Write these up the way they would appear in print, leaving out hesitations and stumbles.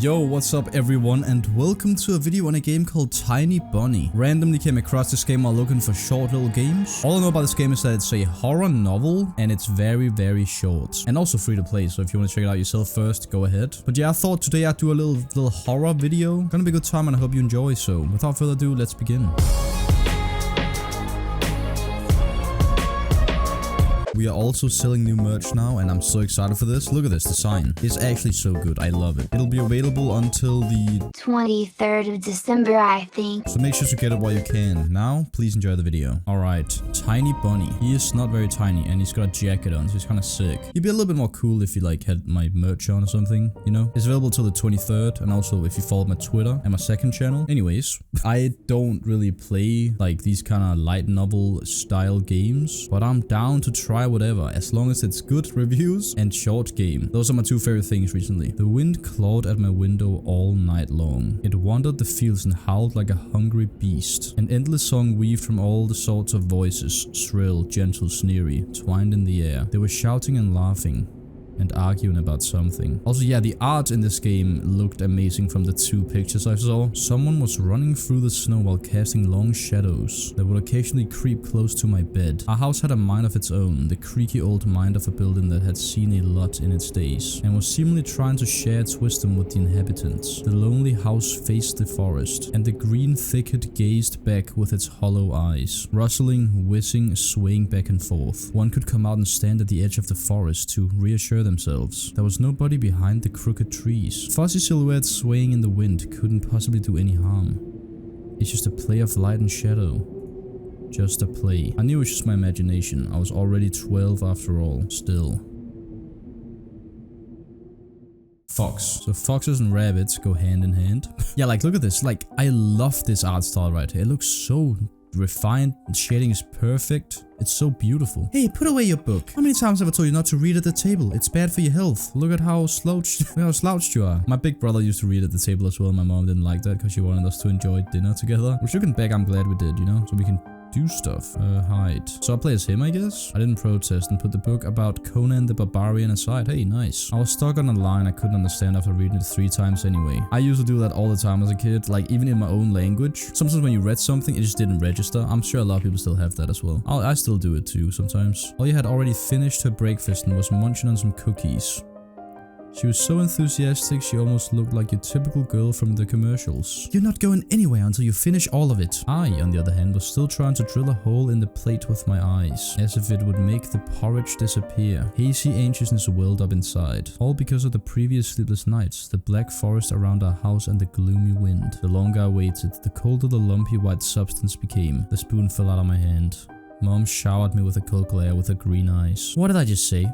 Yo, what's up everyone, and welcome to a video on a game called Tiny Bunny. Randomly came across this game while looking for short little games. All I know about this game is that it's a horror novel and it's very short. And also free to play, so if you want to check it out yourself first, go ahead. But yeah, I thought today I'd do a little horror video. Gonna be a good time and I hope you enjoy, so without further ado, let's begin. We are also selling new merch now, and I'm so excited for this. Look at this design. It's actually so good. I love it. It'll be available until the 23rd of December, I think. So make sure to get it while you can. Now, please enjoy the video. Alright, Tiny Bunny. He is not very tiny, and he's got a jacket on, so he's kind of sick. He'd be a little bit more cool if he like had my merch on or something, you know? It's available till the 23rd, and also if you follow my Twitter and my second channel. Anyways, I don't really play like these kind of light novel style games, but I'm down to try whatever, as long as it's good reviews and short game. Those are my two favorite things recently. The wind clawed at my window all night long. It wandered the fields and howled like a hungry beast. An endless song weaved from all the sorts of voices, shrill, gentle, sneery, twined in the air. They were shouting and laughing and arguing about something. Also, yeah, the art in this game looked amazing from the two pictures I saw. Someone was running through the snow while casting long shadows that would occasionally creep close to my bed. Our house had a mind of its own, the creaky old mind of a building that had seen a lot in its days, and was seemingly trying to share its wisdom with the inhabitants. The lonely house faced the forest, and the green thicket gazed back with its hollow eyes, rustling, whizzing, swaying back and forth. One could come out and stand at the edge of the forest to reassure themselves. There was nobody behind the crooked trees. Fuzzy silhouettes swaying in the wind couldn't possibly do any harm. It's just a play of light and shadow. Just a play. I knew it was just my imagination. I was already 12 after all. Still. Fox. So foxes and rabbits go hand in hand. Yeah, like look at this. Like I love this art style right here. It looks so refined. The shading is perfect. It's so beautiful. Hey, put away your book. How many times have I told you not to read at the table? It's bad for your health. Look at how slouched you are. My big brother used to read at the table as well. My mom didn't like that because she wanted us to enjoy dinner together. Which looking back, I'm glad we did, you know? So we can do stuff. Hide. So I'll play as him, I guess? I didn't protest and put the book about Conan the Barbarian aside. Hey, nice. I was stuck on a line I couldn't understand after reading it 3 times anyway. I used to do that all the time as a kid, like even in my own language. Sometimes when you read something, it just didn't register. I'm sure a lot of people still have that as well. I still do it too sometimes. Ollie had already finished her breakfast and was munching on some cookies. She was so enthusiastic, she almost looked like your typical girl from the commercials. You're not going anywhere until you finish all of it. I, on the other hand, was still trying to drill a hole in the plate with my eyes, as if it would make the porridge disappear. Hazy anxiousness welled up inside, all because of the previous sleepless nights, the black forest around our house and the gloomy wind. The longer I waited, the colder the lumpy white substance became. The spoon fell out of my hand. Mom showered me with a cold glare with her green eyes. What did I just say?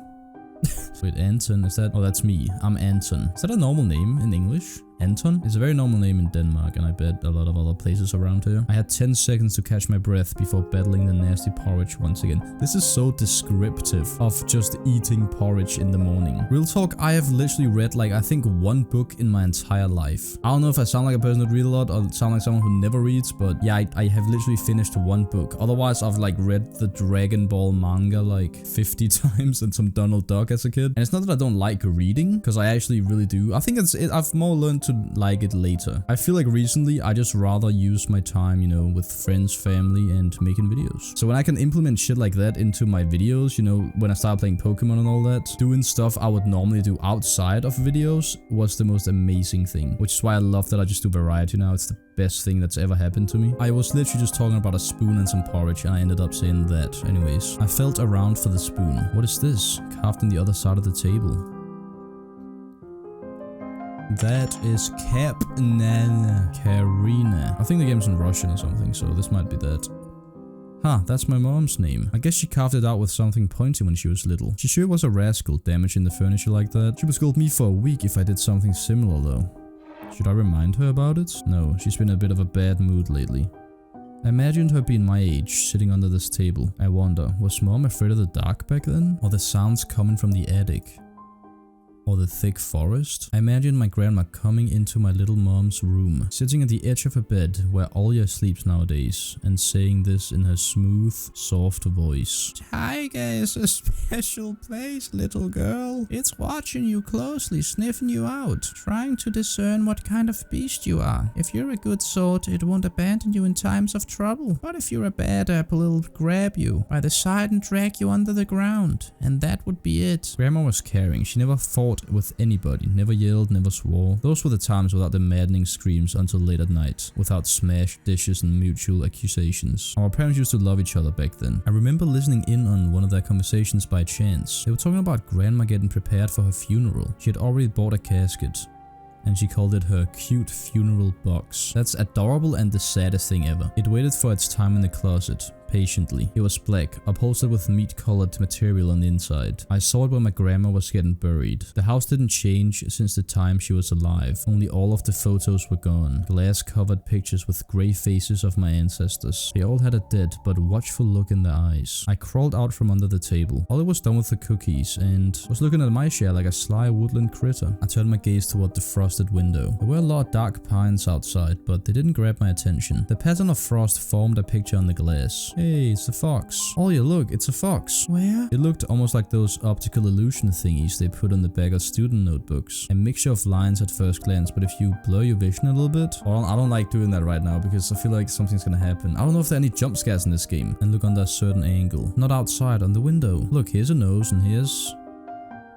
Wait, Anton, is that? Oh, that's me. I'm Anton. Is that a normal name in English? Anton? It's a very normal name in Denmark, and I bet a lot of other places around here. I had 10 seconds to catch my breath before battling the nasty porridge once again. This is so descriptive of just eating porridge in the morning. Real talk, I have literally read like I think 1 book in my entire life. I don't know if I sound like a person that reads a lot or sound like someone who never reads, but yeah, I have literally finished 1 book. Otherwise, I've like read the Dragon Ball manga like 50 times and some Donald Duck as a kid. And it's not that I don't like reading, because I actually really do. I think I've more learned to like it later. I feel like recently I just rather use my time, you know, with friends, family, and making videos. So when I can implement shit like that into my videos, you know, when I started playing Pokemon and all that, doing stuff I would normally do outside of videos was the most amazing thing. Which is why I love that I just do variety now. It's the best thing that's ever happened to me. I was literally just talking about a spoon and some porridge, and I ended up saying that. Anyways, I felt around for the spoon. What is this? Carved on the other side of the table. That is Kapnana Karina. I think the game's in Russian or something, so this might be that. Huh, that's my mom's name. I guess she carved it out with something pointy when she was little. She sure was a rascal, damaging the furniture like that. She would scold me for a week if I did something similar though. Should I remind her about it? No, she's been in a bit of a bad mood lately. I imagined her being my age, sitting under this table. I wonder, was Mom afraid of the dark back then? Or the sounds coming from the attic? Or the thick forest? I imagine my grandma coming into my little mom's room, sitting at the edge of her bed where Olya sleeps nowadays, and saying this in her smooth, soft voice. Tiger is a special place, little girl. It's watching you closely, sniffing you out, trying to discern what kind of beast you are. If you're a good sort, it won't abandon you in times of trouble. But if you're a bad apple, it'll grab you by the side and drag you under the ground. And that would be it. Grandma was caring. She never fought with anybody, never yelled, never swore. Those were the times without the maddening screams until late at night, without smashed dishes and mutual accusations. Our parents used to love each other back then. I remember listening in on one of their conversations by chance. They were talking about grandma getting prepared for her funeral. She had already bought a casket, and she called it her cute funeral box. That's adorable and the saddest thing ever. It waited for its time in the closet, patiently. It was black, upholstered with meat-colored material on the inside. I saw it when my grandma was getting buried. The house didn't change since the time she was alive. Only all of the photos were gone. Glass-covered pictures with grey faces of my ancestors. They all had a dead but watchful look in their eyes. I crawled out from under the table. Ollie was done with the cookies and was looking at my share like a sly woodland critter. I turned my gaze toward the frosted window. There were a lot of dark pines outside, but they didn't grab my attention. The pattern of frost formed a picture on the glass. Hey, it's a fox. Olya, look, it's a fox. Where? It looked almost like those optical illusion thingies they put on the back of student notebooks. A mixture of lines at first glance, but if you blur your vision a little bit... Well, I don't like doing that right now because I feel like something's gonna happen. I don't know if there are any jump scares in this game. And look under a certain angle. Not outside, on the window. Look, here's a nose and here's...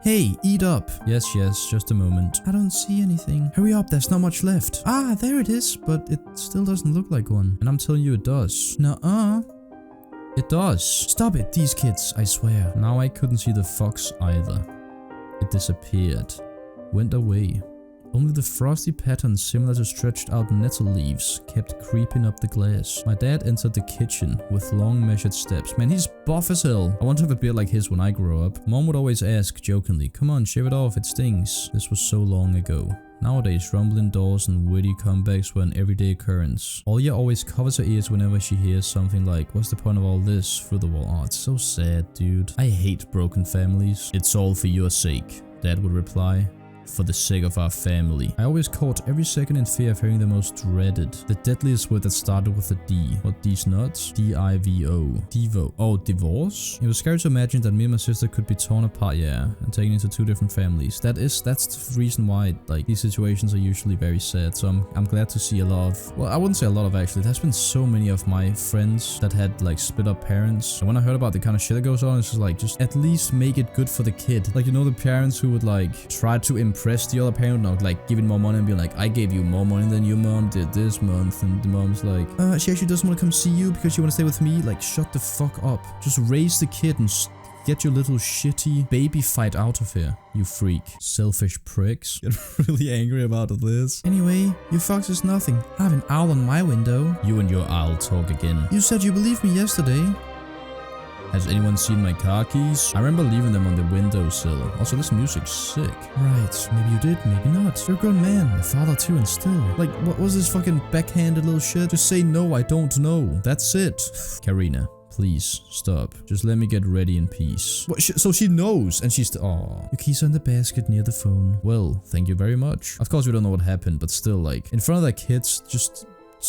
Hey, eat up. Yes, just a moment. I don't see anything. Hurry up, there's not much left. Ah, there it is, but it still doesn't look like one. And I'm telling you it does. Nuh-uh. It does. Stop it, these kids, I swear. Now I couldn't see the fox either. It disappeared. Went away. Only the frosty pattern similar to stretched out nettle leaves kept creeping up the glass. My dad entered the kitchen with long measured steps. Man, he's buff as hell. I want to have a beard like his when I grow up. Mom would always ask jokingly, come on, shave it off, it stings. This was so long ago. Nowadays, rumbling doors and witty comebacks were an everyday occurrence. Olya always covers her ears whenever she hears something like, what's the point of all this, through the wall. Oh, it's so sad, dude. I hate broken families. It's all for your sake, Dad would reply. For the sake of our family. I always caught every second in fear of hearing the most dreaded, the deadliest word that started with a D. What, these nuts? D-I-V-O. Devo. Oh, divorce? It was scary to imagine that me and my sister could be torn apart, yeah, and taken into two different families. That's the reason why, like, these situations are usually very sad. So I'm glad to see a lot of, well, I wouldn't say a lot of actually. There's been so many of my friends that had, like, split up parents. And when I heard about the kind of shit that goes on, it's just like, just at least make it good for the kid. Like, you know, the parents who would, like, try to impress the other parent, not like giving more money and be like, I gave you more money than your mom did this month, and the mom's like, she actually doesn't want to come see you because you want to stay with me. Like, shut the fuck up. Just raise the kid and get your little shitty baby fight out of here, you freak. Selfish pricks. Get really angry about this. Anyway, your fox is nothing. I have an owl on my window. You and your owl talk again. You said you believed me yesterday. Has anyone seen my car keys? I remember leaving them on the windowsill. Also, this music's sick. Right, maybe you did, maybe not. You're a grown man, a father too, and still. Like, what was this fucking backhanded little shit? Just say no, I don't know. That's it. Karina, please, stop. Just let me get ready in peace. What, so she knows, and she's... Aww. Your keys are in the basket near the phone. Well, thank you very much. Of course, we don't know what happened, but still, like, in front of their kids, just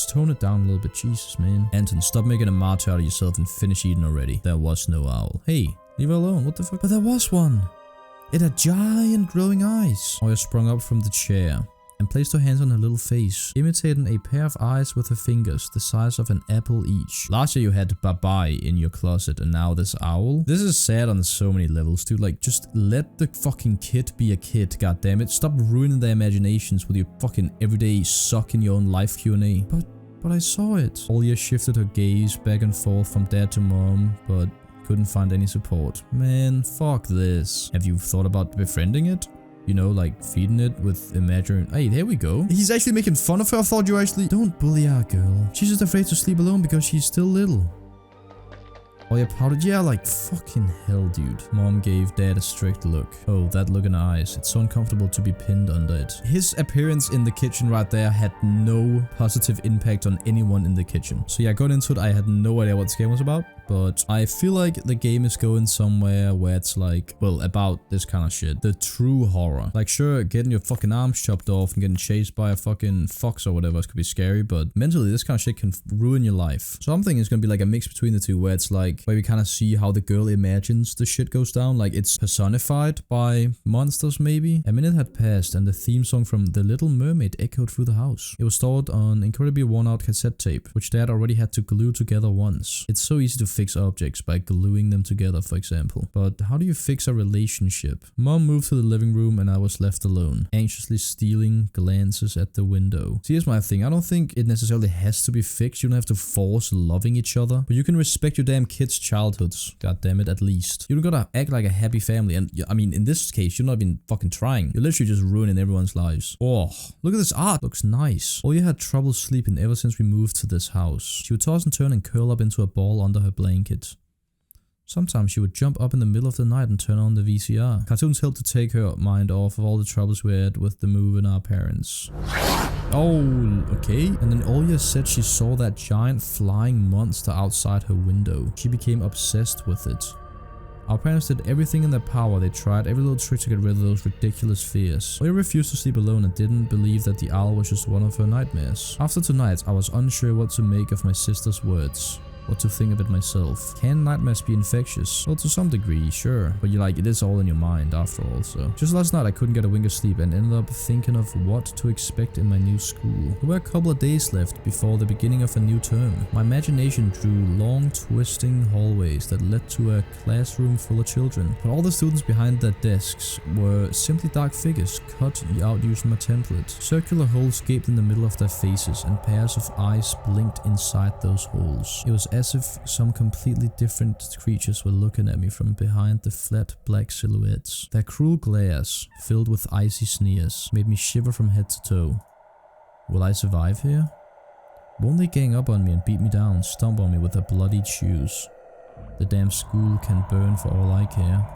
tone it down a little bit. Jesus, man. Anton, stop making a martyr out of yourself and finish eating already. There was no owl. Hey, leave her alone. What the fuck? But there was one. It had giant glowing eyes. Oya sprung up from the chair and placed her hands on her little face, imitating a pair of eyes with her fingers the size of an apple each. Last year you had bye-bye in your closet, and now this owl? This is sad on so many levels, dude. Like, just let the fucking kid be a kid, goddammit. Stop ruining their imaginations with your fucking everyday suck in your own life Q&A. But I saw it. Olya shifted her gaze back and forth from dad to mom, but couldn't find any support. Man, fuck this. Have you thought about befriending it? You know, like feeding it with imaginary... Hey, there we go. He's actually making fun of her. I thought you actually... Don't bully our girl. She's just afraid to sleep alone because she's still little. Olya pouted. Yeah, like fucking hell, dude. Mom gave dad a strict look. Oh, that look in her eyes. It's so uncomfortable to be pinned under it. His appearance in the kitchen right there had no positive impact on anyone in the kitchen. So yeah, going into it, I had no idea what this game was about. but I feel like the game is going somewhere where it's like, well, about this kind of shit. The true horror. Like, sure, getting your fucking arms chopped off and getting chased by a fucking fox or whatever could be scary, but mentally, this kind of shit can ruin your life. So I'm thinking it's gonna be like a mix between the two, where it's like, where we kind of see how the girl imagines the shit goes down. Like, it's personified by monsters, maybe. A minute had passed, and the theme song from The Little Mermaid echoed through the house. It was stored on incredibly worn-out cassette tape, which Dad already had to glue together once. It's so easy to fix objects by gluing them together, for example. But how do you fix a relationship? Mom moved to the living room and I was left alone, anxiously stealing glances at the window. See, here's my thing. I don't think it necessarily has to be fixed. You don't have to force loving each other, but you can respect your damn kids' childhoods. God damn it, at least. You don't gotta act like a happy family. And I mean, in this case, you're not even fucking trying. You're literally just ruining everyone's lives. Oh, look at this art. Looks nice. Oya had trouble sleeping ever since we moved to this house. She would toss and turn and curl up into a ball under her blanket. Sometimes she would jump up in the middle of the night and turn on the VCR. Cartoons helped to take her mind off of all the troubles we had with the move and our parents. Oh, okay. And then Oya said she saw that giant flying monster outside her window. She became obsessed with it. Our parents did everything in their power. They tried every little trick to get rid of those ridiculous fears. Oya refused to sleep alone and didn't believe that the owl was just one of her nightmares. After tonight, I was unsure what to make of my sister's words. What to think of it myself. Can nightmares be infectious? Well, to some degree, sure. But it is all in your mind after all, so. Just last night I couldn't get a wink of sleep and ended up thinking of what to expect in my new school. There were a couple of days left before the beginning of a new term. My imagination drew long, twisting hallways that led to a classroom full of children. But all the students behind their desks were simply dark figures cut out using my template. Circular holes gaped in the middle of their faces and pairs of eyes blinked inside those holes. It was as if some completely different creatures were looking at me from behind the flat black silhouettes. Their cruel glares, filled with icy sneers, made me shiver from head to toe. Will I survive here? Won't they gang up on me and beat me down, stomp on me with their bloodied shoes? The damn school can burn for all I care.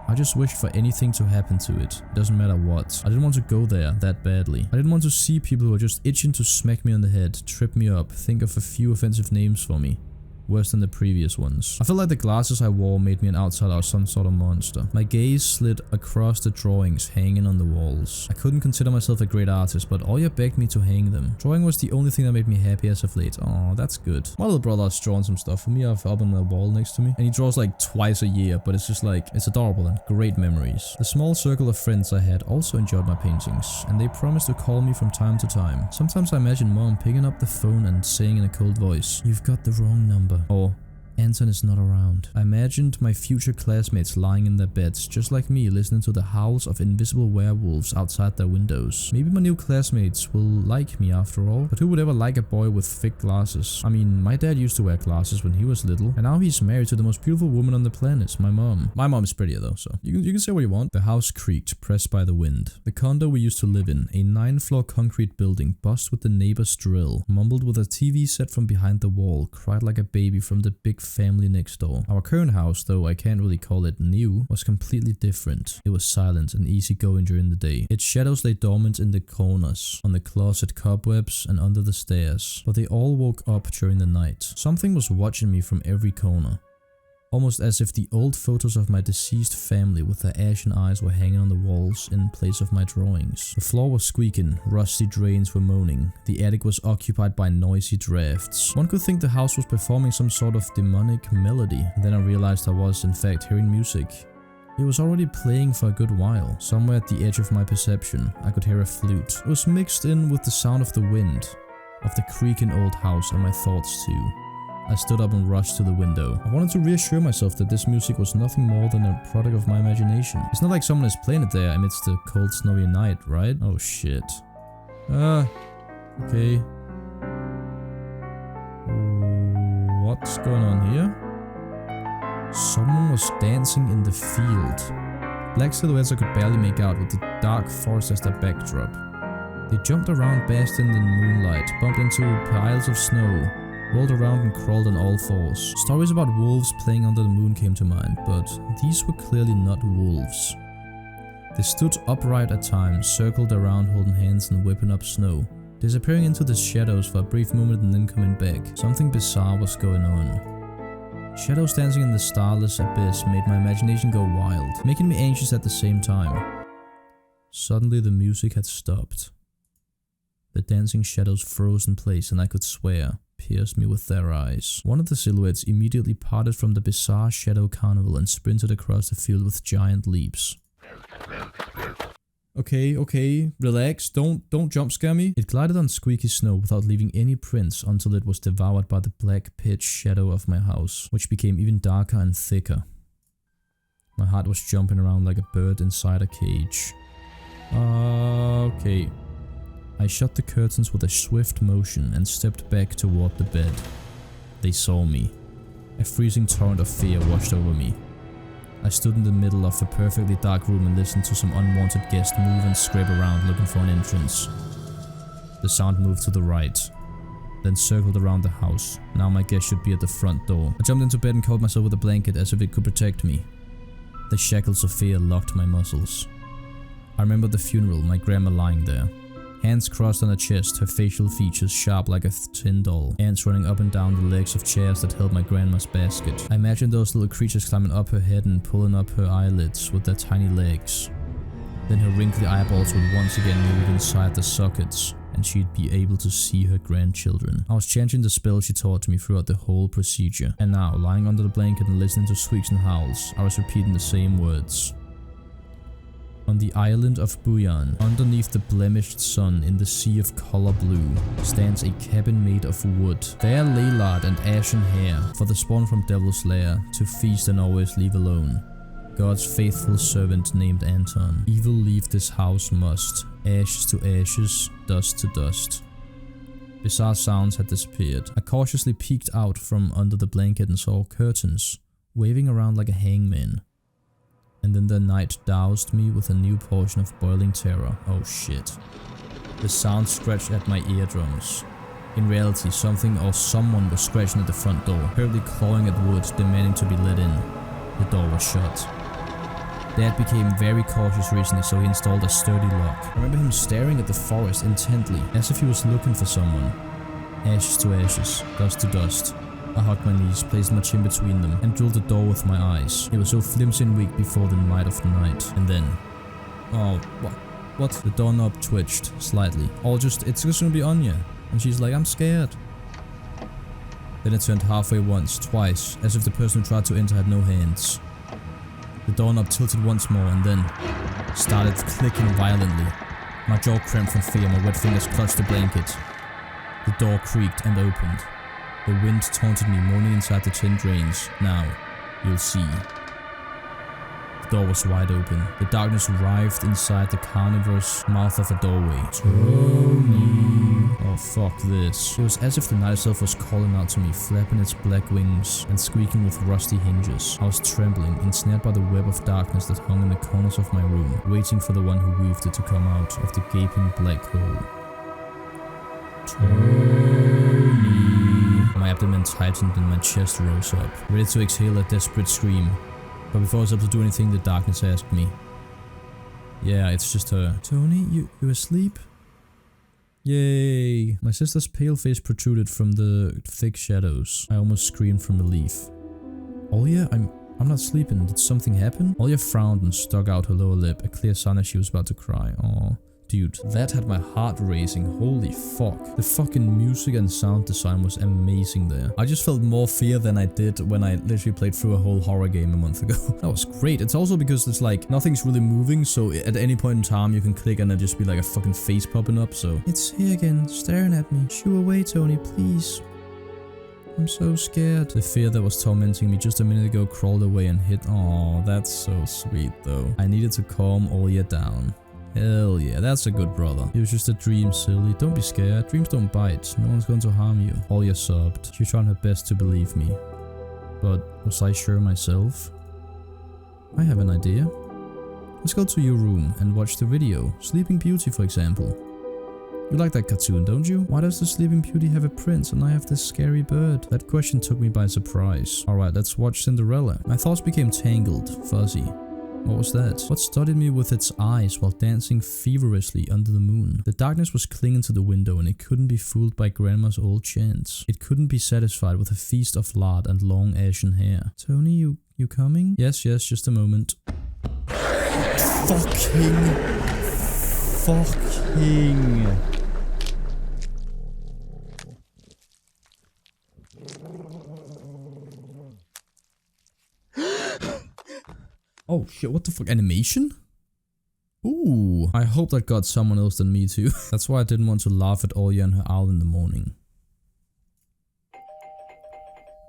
I just wished for anything to happen to it. It doesn't matter what. I didn't want to go there that badly. I didn't want to see people who are just itching to smack me on the head, trip me up, think of a few offensive names for me. Worse than the previous ones. I felt like the glasses I wore made me an outsider or some sort of monster. My gaze slid across the drawings hanging on the walls. I couldn't consider myself a great artist, but Oya begged me to hang them. Drawing was the only thing that made me happy as of late. Oh, that's good. My little brother has drawn some stuff for me. I have up on the wall next to me. And he draws like twice a year, but it's just like, it's adorable and great memories. The small circle of friends I had also enjoyed my paintings, and they promised to call me from time to time. Sometimes I imagine Mom picking up the phone and saying in a cold voice, "You've got the wrong number." Or, "Anton is not around." I imagined my future classmates lying in their beds, just like me, listening to the howls of invisible werewolves outside their windows. Maybe my new classmates will like me after all, but who would ever like a boy with thick glasses? I mean, my dad used to wear glasses when he was little, and now he's married to the most beautiful woman on the planet, my mom. My mom is prettier though, so you can say what you want. The house creaked, pressed by the wind. The condo we used to live in, a 9-floor concrete building, buzzed with the neighbor's drill, mumbled with a TV set from behind the wall, cried like a baby from the big family next door. Our current house, though I can't really call it new, was completely different. It was silent and easygoing during the day. Its shadows lay dormant in the corners, on the closet cobwebs and under the stairs, but they all woke up during the night. Something was watching me from every corner. Almost as if the old photos of my deceased family with their ashen eyes were hanging on the walls in place of my drawings. The floor was squeaking, rusty drains were moaning, the attic was occupied by noisy drafts. One could think the house was performing some sort of demonic melody. Then I realized I was, in fact, hearing music. It was already playing for a good while. Somewhere at the edge of my perception, I could hear a flute. It was mixed in with the sound of the wind, of the creaking old house, and my thoughts too. I stood up and rushed to the window. I wanted to reassure myself that this music was nothing more than a product of my imagination. It's not like someone is playing it there amidst the cold, snowy night, right? Oh shit. Okay. What's going on here? Someone was dancing in the field. Black silhouettes I could barely make out with the dark forest as their backdrop. They jumped around, basked in the moonlight, bumped into piles of snow, rolled around and crawled on all fours. Stories about wolves playing under the moon came to mind, but these were clearly not wolves. They stood upright at times, circled around holding hands and whipping up snow, disappearing into the shadows for a brief moment and then coming back. Something bizarre was going on. Shadows dancing in the starless abyss made my imagination go wild, making me anxious at the same time. Suddenly the music had stopped. The dancing shadows froze in place and I could swear, pierced me with their eyes. One of the silhouettes immediately parted from the bizarre shadow carnival and sprinted across the field with giant leaps. Okay, relax, don't jump scare me. It glided on squeaky snow without leaving any prints until it was devoured by the black pitch shadow of my house, which became even darker and thicker. My heart was jumping around like a bird inside a cage. Okay. I shut the curtains with a swift motion and stepped back toward the bed. They saw me. A freezing torrent of fear washed over me. I stood in the middle of a perfectly dark room and listened to some unwanted guest move and scrape around looking for an entrance. The sound moved to the right, then circled around the house. Now my guest should be at the front door. I jumped into bed and covered myself with a blanket as if it could protect me. The shackles of fear locked my muscles. I remember the funeral, my grandma lying there. Hands crossed on her chest, her facial features sharp like a tin doll. Ants running up and down the legs of chairs that held my grandma's basket. I imagined those little creatures climbing up her head and pulling up her eyelids with their tiny legs. Then her wrinkly eyeballs would once again move inside the sockets, and she'd be able to see her grandchildren. I was chanting the spell she taught me throughout the whole procedure. And now, lying under the blanket and listening to squeaks and howls, I was repeating the same words. On the island of Buyan, underneath the blemished sun in the sea of color blue, stands a cabin made of wood. There lay lard and ashen hair, for the spawn from Devil's Lair, to feast and always leave alone. God's faithful servant named Anton. Evil leave this house must, ashes to ashes, dust to dust. Bizarre sounds had disappeared. I cautiously peeked out from under the blanket and saw curtains, waving around like a hangman. And then the night doused me with a new portion of boiling terror. Oh shit. The sound scratched at my eardrums. In reality, something or someone was scratching at the front door, hurriedly clawing at wood, demanding to be let in. The door was shut. Dad became very cautious recently, so he installed a sturdy lock. I remember him staring at the forest intently, as if he was looking for someone. Ashes to ashes, dust to dust. I hugged my knees, placed my chin between them, and drilled the door with my eyes. It was so flimsy and weak before the might of the night. And then... oh, what? The doorknob twitched, slightly. It's just gonna be Anya. And she's like, I'm scared. Then it turned halfway once, twice, as if the person who tried to enter had no hands. The doorknob tilted once more and then started clicking violently. My jaw cramped from fear, my wet fingers clutched the blanket. The door creaked and opened. The wind taunted me, moaning inside the tin drains. Now, you'll see. The door was wide open. The darkness writhed inside the carnivorous mouth of a doorway. Tony. Oh, fuck this. It was as if the night itself was calling out to me, flapping its black wings and squeaking with rusty hinges. I was trembling, ensnared by the web of darkness that hung in the corners of my room, waiting for the one who weaved it to come out of the gaping black hole. Tony. My abdomen tightened and my chest rose up, ready to exhale a desperate scream. But before I was able to do anything, the darkness asked me. Yeah, it's just her. Tony, you asleep? Yay! My sister's pale face protruded from the thick shadows. I almost screamed from relief. Olya, I'm not sleeping. Did something happen? Olya frowned and stuck out her lower lip, a clear sign that she was about to cry. Aw. Dude, that had my heart racing. Holy fuck. The fucking music and sound design was amazing there. I just felt more fear than I did when I literally played through a whole horror game a month ago. That was great. It's also because it's like nothing's really moving, so at any point in time you can click and there'll just be like a fucking face popping up, so. It's here again, staring at me. Shoo away, Tony, please. I'm so scared. The fear that was tormenting me just a minute ago crawled away and hit. Aw, that's so sweet though. I needed to calm Olya down. Hell yeah, that's a good brother. It was just a dream, silly. Don't be scared. Dreams don't bite. No one's going to harm you. Olya sobbed. She tried her best to believe me. But was I sure myself? I have an idea. Let's go to your room and watch the video. Sleeping Beauty, for example. You like that cartoon, don't you? Why does the Sleeping Beauty have a prince and I have this scary bird? That question took me by surprise. Alright, let's watch Cinderella. My thoughts became tangled, fuzzy. What was that? What studied me with its eyes while dancing feverishly under the moon? The darkness was clinging to the window and it couldn't be fooled by Grandma's old chants. It couldn't be satisfied with a feast of lard and long ashen hair. Tony, you coming? Yes, just a moment. Fucking. Oh shit, what the fuck? Animation? Ooh, I hope that got someone else than me too. That's why I didn't want to laugh at Olya and her owl in the morning.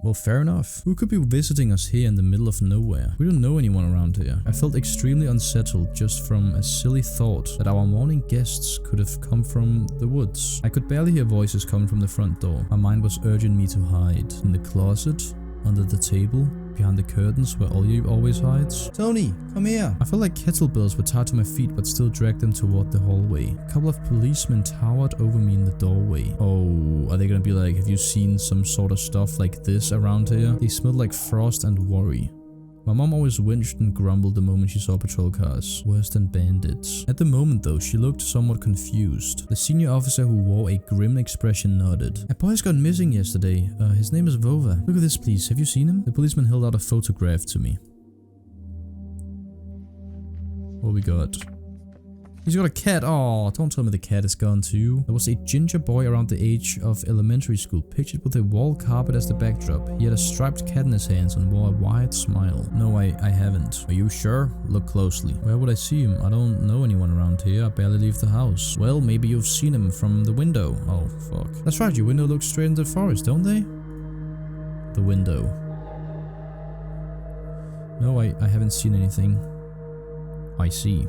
Well, fair enough. Who could be visiting us here in the middle of nowhere? We don't know anyone around here. I felt extremely unsettled just from a silly thought that our morning guests could have come from the woods. I could barely hear voices coming from the front door. My mind was urging me to hide. In the closet, under the table, behind the curtains where Olya always hides. Tony, come here. I felt like kettlebells were tied to my feet but still dragged them toward the hallway. A couple of policemen towered over me in the doorway. Oh, are they gonna be like, have you seen some sort of stuff like this around here? They smelled like frost and worry. My mom always whinged and grumbled the moment she saw patrol cars. Worse than bandits. At the moment though, she looked somewhat confused. The senior officer who wore a grim expression nodded. A boy's gone missing yesterday. His name is Vova. Look at this please, have you seen him? The policeman held out a photograph to me. What we got? He's got a cat. Oh, don't tell me the cat is gone too. There was a ginger boy around the age of elementary school, pictured with a wall carpet as the backdrop. He had a striped cat in his hands and wore a wide smile. No, I haven't. Are you sure? Look closely. Where would I see him? I don't know anyone around here. I barely leave the house. Well, maybe you've seen him from the window. Oh, fuck. That's right, your window looks straight into the forest, don't they? The window. No, I haven't seen anything. I see.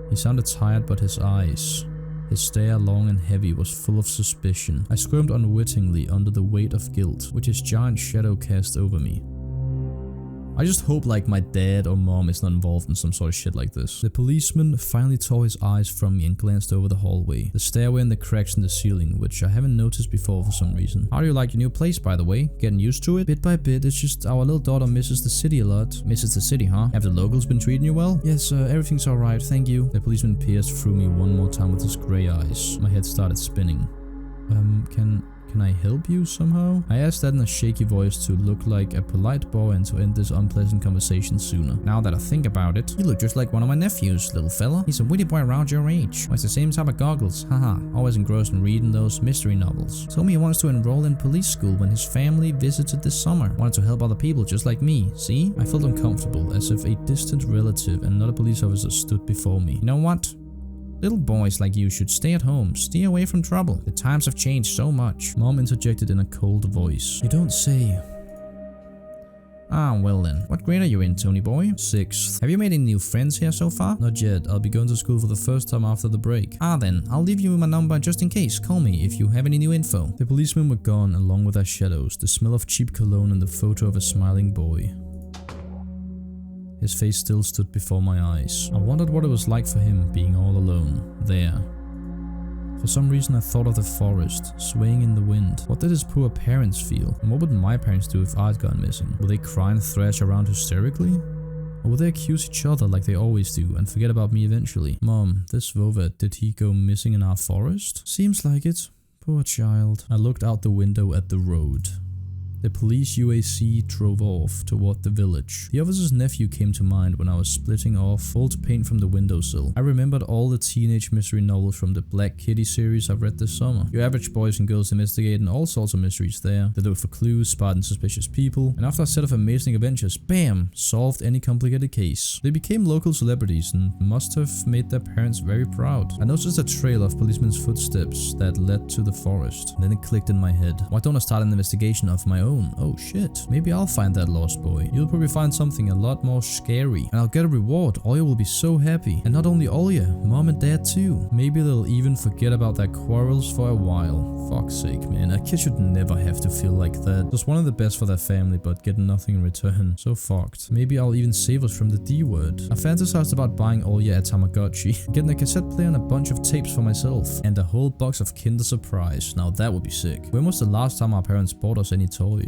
He sounded tired, but his eyes, his stare long and heavy, was full of suspicion. I squirmed unwittingly under the weight of guilt, which his giant shadow cast over me. I just hope like my dad or mom is not involved in some sort of shit like this. The policeman finally tore his eyes from me and glanced over the hallway, the stairway and the cracks in the ceiling, which I haven't noticed before for some reason. How do you like your new place, by the way? Getting used to it? Bit by bit, it's just our little daughter misses the city a lot. Misses the city, huh? Have the locals been treating you well? Yes, everything's alright, thank you. The policeman pierced through me one more time with his grey eyes. My head started spinning. Can I help you somehow? I asked that in a shaky voice to look like a polite boy and to end this unpleasant conversation sooner. Now that I think about it, you look just like one of my nephews, little fella. He's a witty boy around your age. Wears the same type of goggles, haha. Always engrossed in reading those mystery novels. Told me he wants to enroll in police school when his family visited this summer. Wanted to help other people just like me, see? I felt uncomfortable, as if a distant relative and not a police officer stood before me. You know what? Little boys like you should stay at home, stay away from trouble. The times have changed so much. Mom interjected in a cold voice. You don't say. Ah, well then. What grade are you in, Tony boy? 6th. Have you made any new friends here so far? Not yet. I'll be going to school for the first time after the break. Ah then, I'll leave you my number just in case. Call me if you have any new info. The policemen were gone along with their shadows, the smell of cheap cologne and the photo of a smiling boy. His face still stood before my eyes. I wondered what it was like for him being all alone, there. For some reason I thought of the forest, swaying in the wind. What did his poor parents feel? And what would my parents do if I'd gone missing? Would they cry and thrash around hysterically? Or would they accuse each other like they always do and forget about me eventually? Mom, this Vova, did he go missing in our forest? Seems like it. Poor child. I looked out the window at the road. The police UAC drove off toward the village. The officer's nephew came to mind when I was splitting off old paint from the windowsill. I remembered all the teenage mystery novels from the Black Kitty series I've read this summer. Your average boys and girls investigating all sorts of mysteries there. They look for clues, spotting suspicious people, and after a set of amazing adventures, bam! Solved any complicated case. They became local celebrities and must have made their parents very proud. I noticed a trail of policemen's footsteps that led to the forest. And then it clicked in my head. Why don't I start an investigation of my own? Oh shit, maybe I'll find that lost boy. You'll probably find something a lot more scary. And I'll get a reward. Olya will be so happy. And not only Olya, mom and dad too. Maybe they'll even forget about their quarrels for a while. Fuck's sake, man. A kid should never have to feel like that. Just wanted the best for their family, but getting nothing in return. So fucked. Maybe I'll even save us from the D word. I fantasized about buying Olya a Tamagotchi, getting a cassette player and a bunch of tapes for myself, and a whole box of Kinder Surprise. Now that would be sick. When was the last time our parents bought us any toys?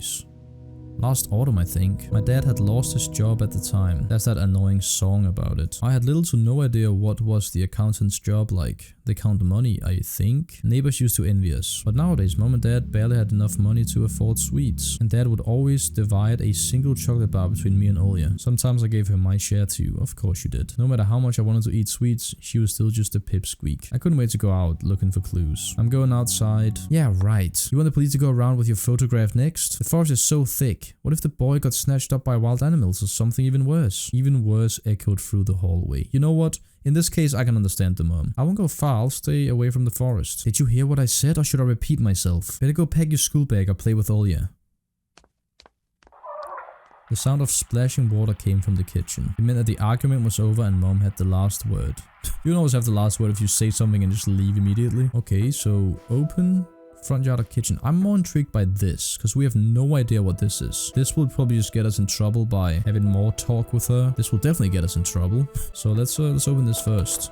Last autumn, I think. My dad had lost his job at the time. There's that annoying song about it. I had little to no idea what was the accountant's job like. They count money, I think. Neighbors used to envy us. But nowadays, mom and dad barely had enough money to afford sweets. And dad would always divide a single chocolate bar between me and Olya. Sometimes I gave her my share too. Of course you did. No matter how much I wanted to eat sweets, she was still just a pipsqueak. I couldn't wait to go out looking for clues. I'm going outside. Yeah, right. You want the police to go around with your photograph next? The forest is so thick. What if the boy got snatched up by wild animals or something even worse? Even worse echoed through the hallway. You know what? In this case, I can understand the mom. I won't go far, I'll stay away from the forest. Did you hear what I said, or should I repeat myself? Better go pack your school bag or play with Olya. The sound of splashing water came from the kitchen. It meant that the argument was over and mom had the last word. You don't always have the last word if you say something and just leave immediately. Okay, so open... front yard or kitchen. I'm more intrigued by this, because we have no idea what this is. This will probably just get us in trouble by having more talk with her. This will definitely get us in trouble. So let's open this first.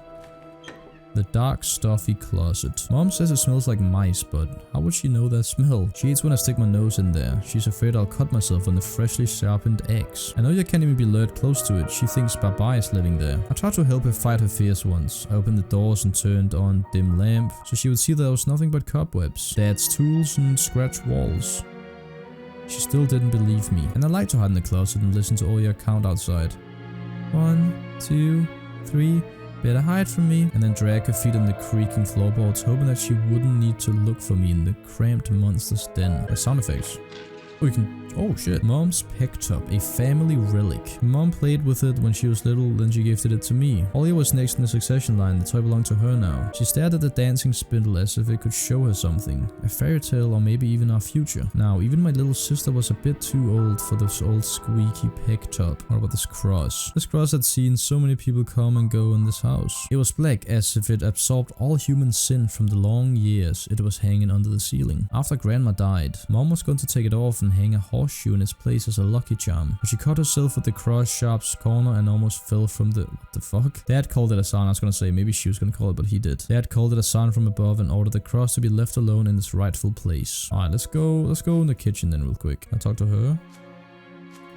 The dark, stuffy closet. Mom says it smells like mice, but how would she know that smell? She hates when I stick my nose in there. She's afraid I'll cut myself on the freshly sharpened axe. I know you can't even be lured close to it. She thinks Baba is living there. I tried to help her fight her fears once. I opened the doors and turned on dim lamp, so she would see there was nothing but cobwebs, dad's tools, and scratched walls. She still didn't believe me, and I liked to hide in the closet and listen to Olya count outside. 1, 2, 3... Better hide from me, and then drag her feet on the creaking floorboards, hoping that she wouldn't need to look for me in the cramped monster's den. The sound effects. Oh, you can... Oh shit. Mom's peck top, a family relic. Mom played with it when she was little, then she gifted it to me. Olya was next in the succession line, the toy belonged to her now. She stared at the dancing spindle as if it could show her something. A fairy tale or maybe even our future. Now, even my little sister was a bit too old for this old squeaky peck top. What about this cross? This cross had seen so many people come and go in this house. It was black, as if it absorbed all human sin from the long years it was hanging under the ceiling. After Grandma died, Mom was going to take it off and hang a horseshoe in its place as a lucky charm, but she cut herself with the cross sharp's corner and almost fell from the... What the fuck? Dad called it a sign. I was gonna say maybe she was gonna call it, but he did. Dad called it a sign from above and ordered the cross to be left alone in its rightful place. Alright, let's go in the kitchen then real quick. I'll talk to her.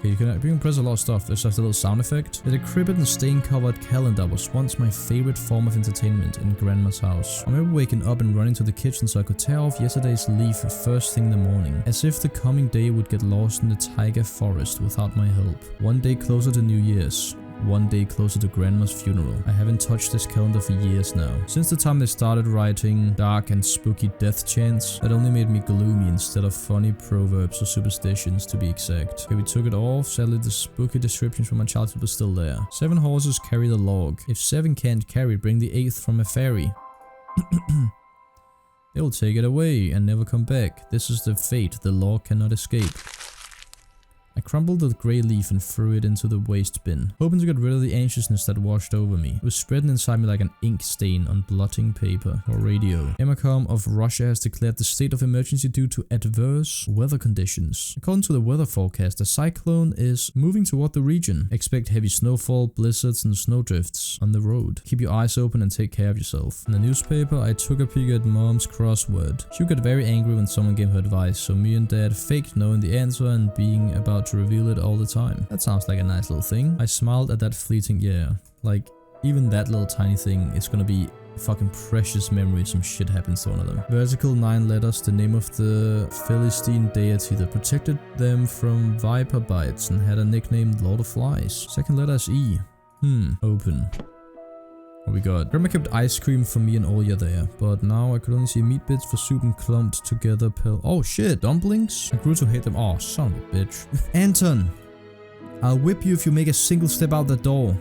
Okay, you can press a lot of stuff. There's just a little sound effect. The decrepit and stain-covered calendar was once my favorite form of entertainment in Grandma's house. I remember waking up and running to the kitchen so I could tear off yesterday's leaf first thing in the morning, as if the coming day would get lost in the taiga forest without my help. One day closer to New Year's. One day closer to Grandma's funeral. I haven't touched this calendar for years now. Since the time they started writing dark and spooky death chants, that only made me gloomy instead of funny proverbs or superstitions, to be exact. Okay, we took it off. Sadly, the spooky descriptions from my childhood were still there. 7 horses carry the log. If 7 can't carry it, bring the 8th from a fairy. They'll take it away and never come back. This is the fate the log cannot escape. I crumbled the grey leaf and threw it into the waste bin, hoping to get rid of the anxiousness that washed over me. It was spreading inside me like an ink stain on blotting paper or radio. Emacom of Russia has declared the state of emergency due to adverse weather conditions. According to the weather forecast, a cyclone is moving toward the region. Expect heavy snowfall, blizzards and snowdrifts on the road. Keep your eyes open and take care of yourself. In the newspaper, I took a peek at Mom's crossword. She would get very angry when someone gave her advice, so me and Dad faked knowing the answer and being about to reveal it all the time. That sounds like a nice little thing. I smiled at that fleeting like even that little tiny thing is gonna be a fucking precious memory if some shit happens to one of them. Vertical 9 letters, the name of the Philistine deity that protected them from viper bites and had a nickname Lord of Flies. Second letter is E. Open. What we got? Grandma kept ice cream for me and Olya there, but now I could only see meat bits for soup and clumped together oh shit, dumplings? I grew to hate them. Oh, son of a bitch. Anton! I'll whip you if you make a single step out the door.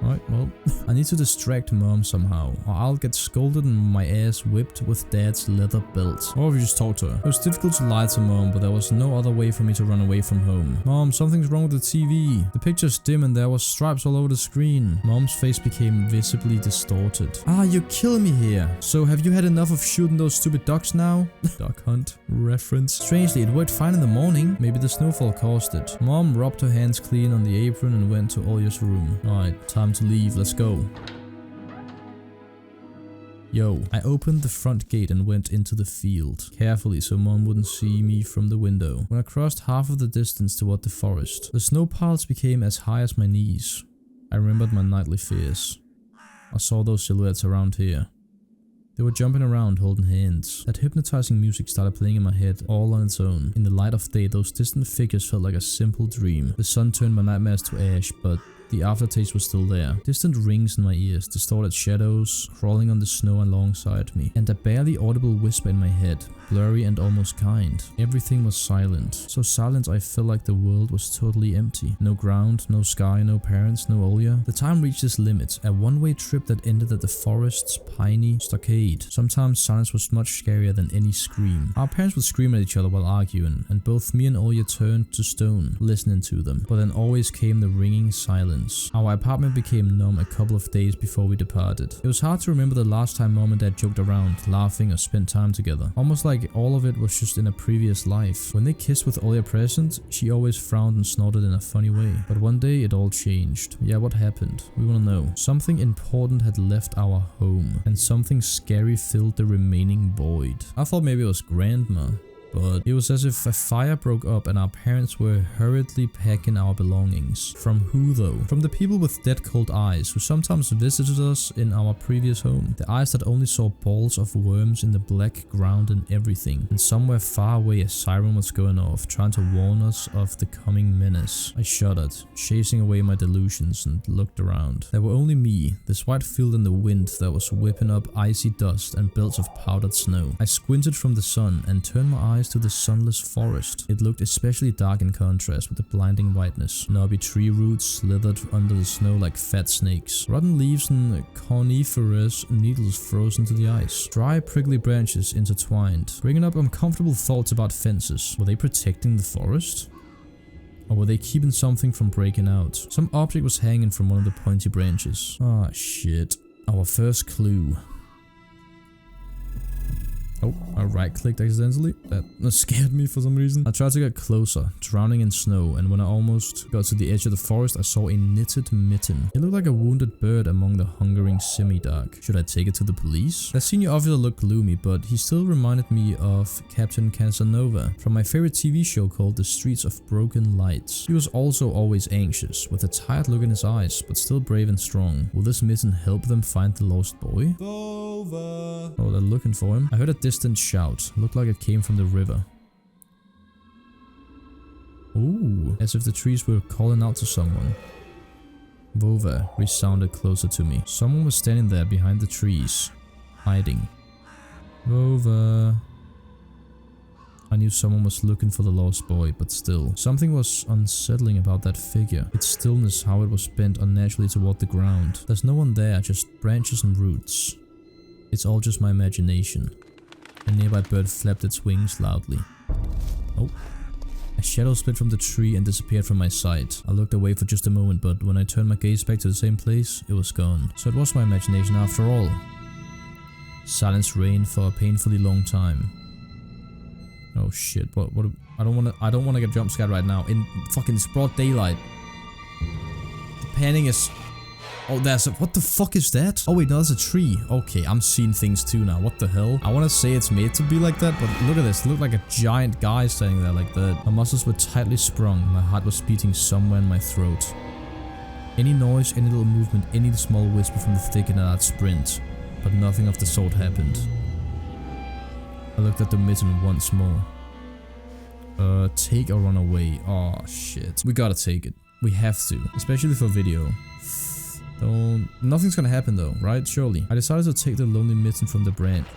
Alright, well, I need to distract Mom somehow, or I'll get scolded and my ass whipped with Dad's leather belt. Or if you just talk to her. It was difficult to lie to Mom, but there was no other way for me to run away from home. Mom, something's wrong with the TV. The picture's dim and there was stripes all over the screen. Mom's face became visibly distorted. Ah, you're killing me here. So have you had enough of shooting those stupid ducks now? Duck hunt reference. Strangely, it worked fine in the morning. Maybe the snowfall caused it. Mom rubbed her hands clean on the apron and went to Olya's room. Alright, time to leave. Let's go. Yo, I opened the front gate and went into the field, carefully so mom wouldn't see me from the window. When I crossed half of the distance toward the forest, the snow piles became as high as my knees. I remembered my nightly fears. I saw those silhouettes around here. They were jumping around holding hands. That hypnotizing music started playing in my head all on its own. In the light of day, those distant figures felt like a simple dream. The sun turned my nightmares to ash, but the aftertaste was still there. Distant rings in my ears, distorted shadows crawling on the snow alongside me, and a barely audible whisper in my head, blurry and almost kind. Everything was silent. So silent I felt like the world was totally empty. No ground, no sky, no parents, no Olya. The time reached its limit, a one-way trip that ended at the forest's piney stockade. Sometimes silence was much scarier than any scream. Our parents would scream at each other while arguing, and both me and Olya turned to stone, listening to them. But then always came the ringing silence. Our apartment became numb a couple of days before we departed. It was hard to remember the last time mom and dad joked around, laughing or spent time together. Almost like all of it was just in a previous life. When they kissed with Olya present, she always frowned and snorted in a funny way. But one day it all changed. Yeah, what happened? We wanna know. Something important had left our home, and something scary filled the remaining void. I thought maybe it was grandma, but it was as if a fire broke up and our parents were hurriedly packing our belongings. From who though? From the people with dead cold eyes who sometimes visited us in our previous home. The eyes that only saw balls of worms in the black ground and everything. And somewhere far away a siren was going off, trying to warn us of the coming menace. I shuddered, chasing away my delusions, and looked around. There were only me, this white field and the wind that was whipping up icy dust and belts of powdered snow. I squinted from the sun and turned my eyes to the sunless forest. It looked especially dark in contrast with the blinding whiteness. Knobby tree roots slithered under the snow like fat snakes. Rotten leaves and coniferous needles frozen to the ice. Dry, prickly branches intertwined, bringing up uncomfortable thoughts about fences. Were they protecting the forest? Or were they keeping something from breaking out? Some object was hanging from one of the pointy branches. Ah, shit. Our first clue. Oh, I right-clicked accidentally. That scared me for some reason. I tried to get closer, drowning in snow, and when I almost got to the edge of the forest, I saw a knitted mitten. It looked like a wounded bird among the hungering semi-dark. Should I take it to the police? The senior officer looked gloomy, but he still reminded me of Captain Casanova from my favorite TV show called The Streets of Broken Lights. He was also always anxious, with a tired look in his eyes, but still brave and strong. Will this mitten help them find the lost boy? Over. Oh, they're looking for him. I heard a distant shout. Looked like it came from the river. Ooh, as if the trees were calling out to someone. Vova resounded closer to me. Someone was standing there behind the trees, hiding. Vova. I knew someone was looking for the lost boy, but still. Something was unsettling about that figure. Its stillness, how it was bent unnaturally toward the ground. There's no one there, just branches and roots. It's all just my imagination. A nearby bird flapped its wings loudly. Oh. A shadow split from the tree and disappeared from my sight. I looked away for just a moment, but when I turned my gaze back to the same place, it was gone. So it was my imagination after all. Silence reigned for a painfully long time. Oh shit, what I don't wanna get jump scared right now. In fucking broad daylight. The panning is... Oh, there's a... What the fuck is that? Oh wait, no, that's a tree. Okay, I'm seeing things too now. What the hell? I want to say it's made to be like that, but look at this. It looked like a giant guy standing there like that. My muscles were tightly sprung. My heart was beating somewhere in my throat. Any noise, any little movement, any small whisper from the thicket and I'd sprint. But nothing of the sort happened. I looked at the mitten once more. Take or run away. Oh shit. We gotta take it. We have to. Especially for video. Nothing's gonna happen though, right? Surely. I decided to take the lonely mitten from the branch.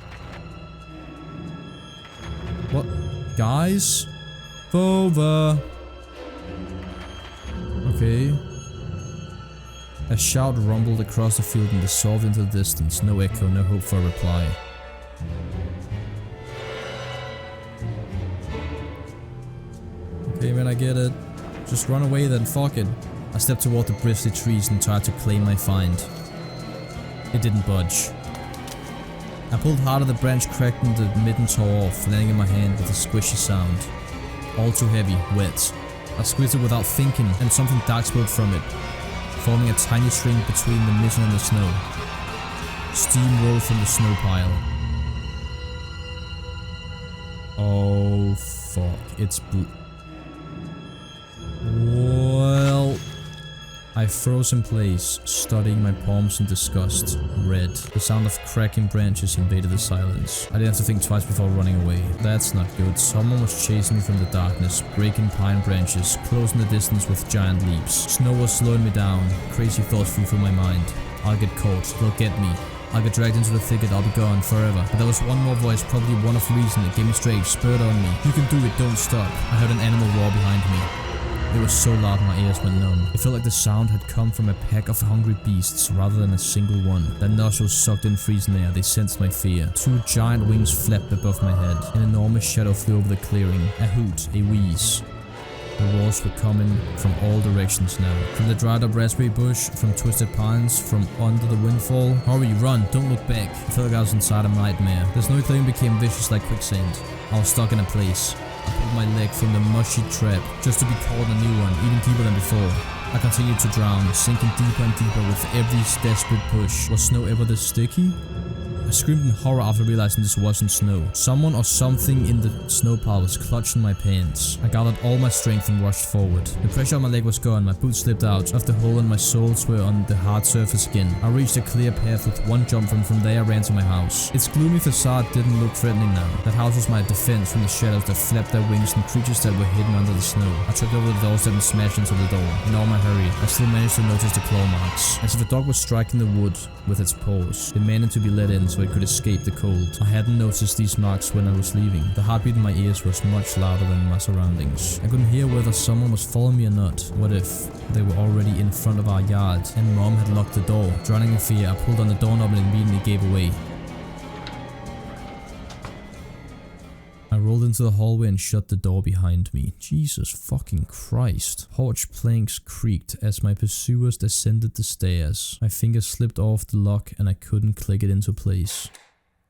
What? Guys? Vova! Okay. A shout rumbled across the field and dissolved into the distance. No echo, no hope for a reply. Okay man, I get it. Just run away then, fuck it. I stepped toward the bristly trees and tried to claim my find. It didn't budge. I pulled harder, the branch cracked and the mitten tore off, landing in my hand with a squishy sound. All too heavy, wet. I squeezed it without thinking, and something dark spilled from it, forming a tiny string between the mitten and the snow. Steamroll from the snow pile. Oh, fuck. It's well... I froze in place, studying my palms in disgust. Red. The sound of cracking branches invaded the silence. I didn't have to think twice before running away. That's not good. Someone was chasing me from the darkness, breaking pine branches, closing the distance with giant leaps. Snow was slowing me down. Crazy thoughts flew through my mind. I'll get caught. They'll get me. I'll get dragged into the thicket. I'll be gone forever. But there was one more voice, probably one of reason. It gave me strength, spurred on me. You can do it. Don't stop. I heard an animal roar behind me. It was so loud my ears went numb. It felt like the sound had come from a pack of hungry beasts rather than a single one. Their nostrils sucked in freezing air. They sensed my fear. Two giant wings flapped above my head. An enormous shadow flew over the clearing. A hoot, a wheeze. The roars were coming from all directions now. From the dried up raspberry bush, from twisted pines, from under the windfall. Hurry, run, don't look back. I felt like I was inside a nightmare. The snow clearing became vicious like quicksand. I was stuck in a place. I pulled my leg from the mushy trap, just to be caught in a new one, even deeper than before. I continued to drown, sinking deeper and deeper with every desperate push. Was snow ever this sticky? I screamed in horror after realizing this wasn't snow. Someone or something in the snow pile was clutching my pants. I gathered all my strength and rushed forward. The pressure on my leg was gone, my boots slipped out of the hole and my soles were on the hard surface again. I reached a clear path with one jump from there I ran to my house. Its gloomy facade didn't look threatening now. That house was my defense from the shadows that flapped their wings and creatures that were hidden under the snow. I tripped over the doorstep and smashed into the door. In all my hurry, I still managed to notice the claw marks. As if a dog was striking the wood with its paws, demanding to be let in so it could escape the cold. I hadn't noticed these marks when I was leaving. The heartbeat in my ears was much louder than my surroundings. I couldn't hear whether someone was following me or not. What if they were already in front of our yard and Mom had locked the door? Drowning in fear, I pulled on the doorknob and immediately gave away. I rolled into the hallway and shut the door behind me. Jesus fucking Christ. Porch planks creaked as my pursuers descended the stairs. My fingers slipped off the lock and I couldn't click it into place.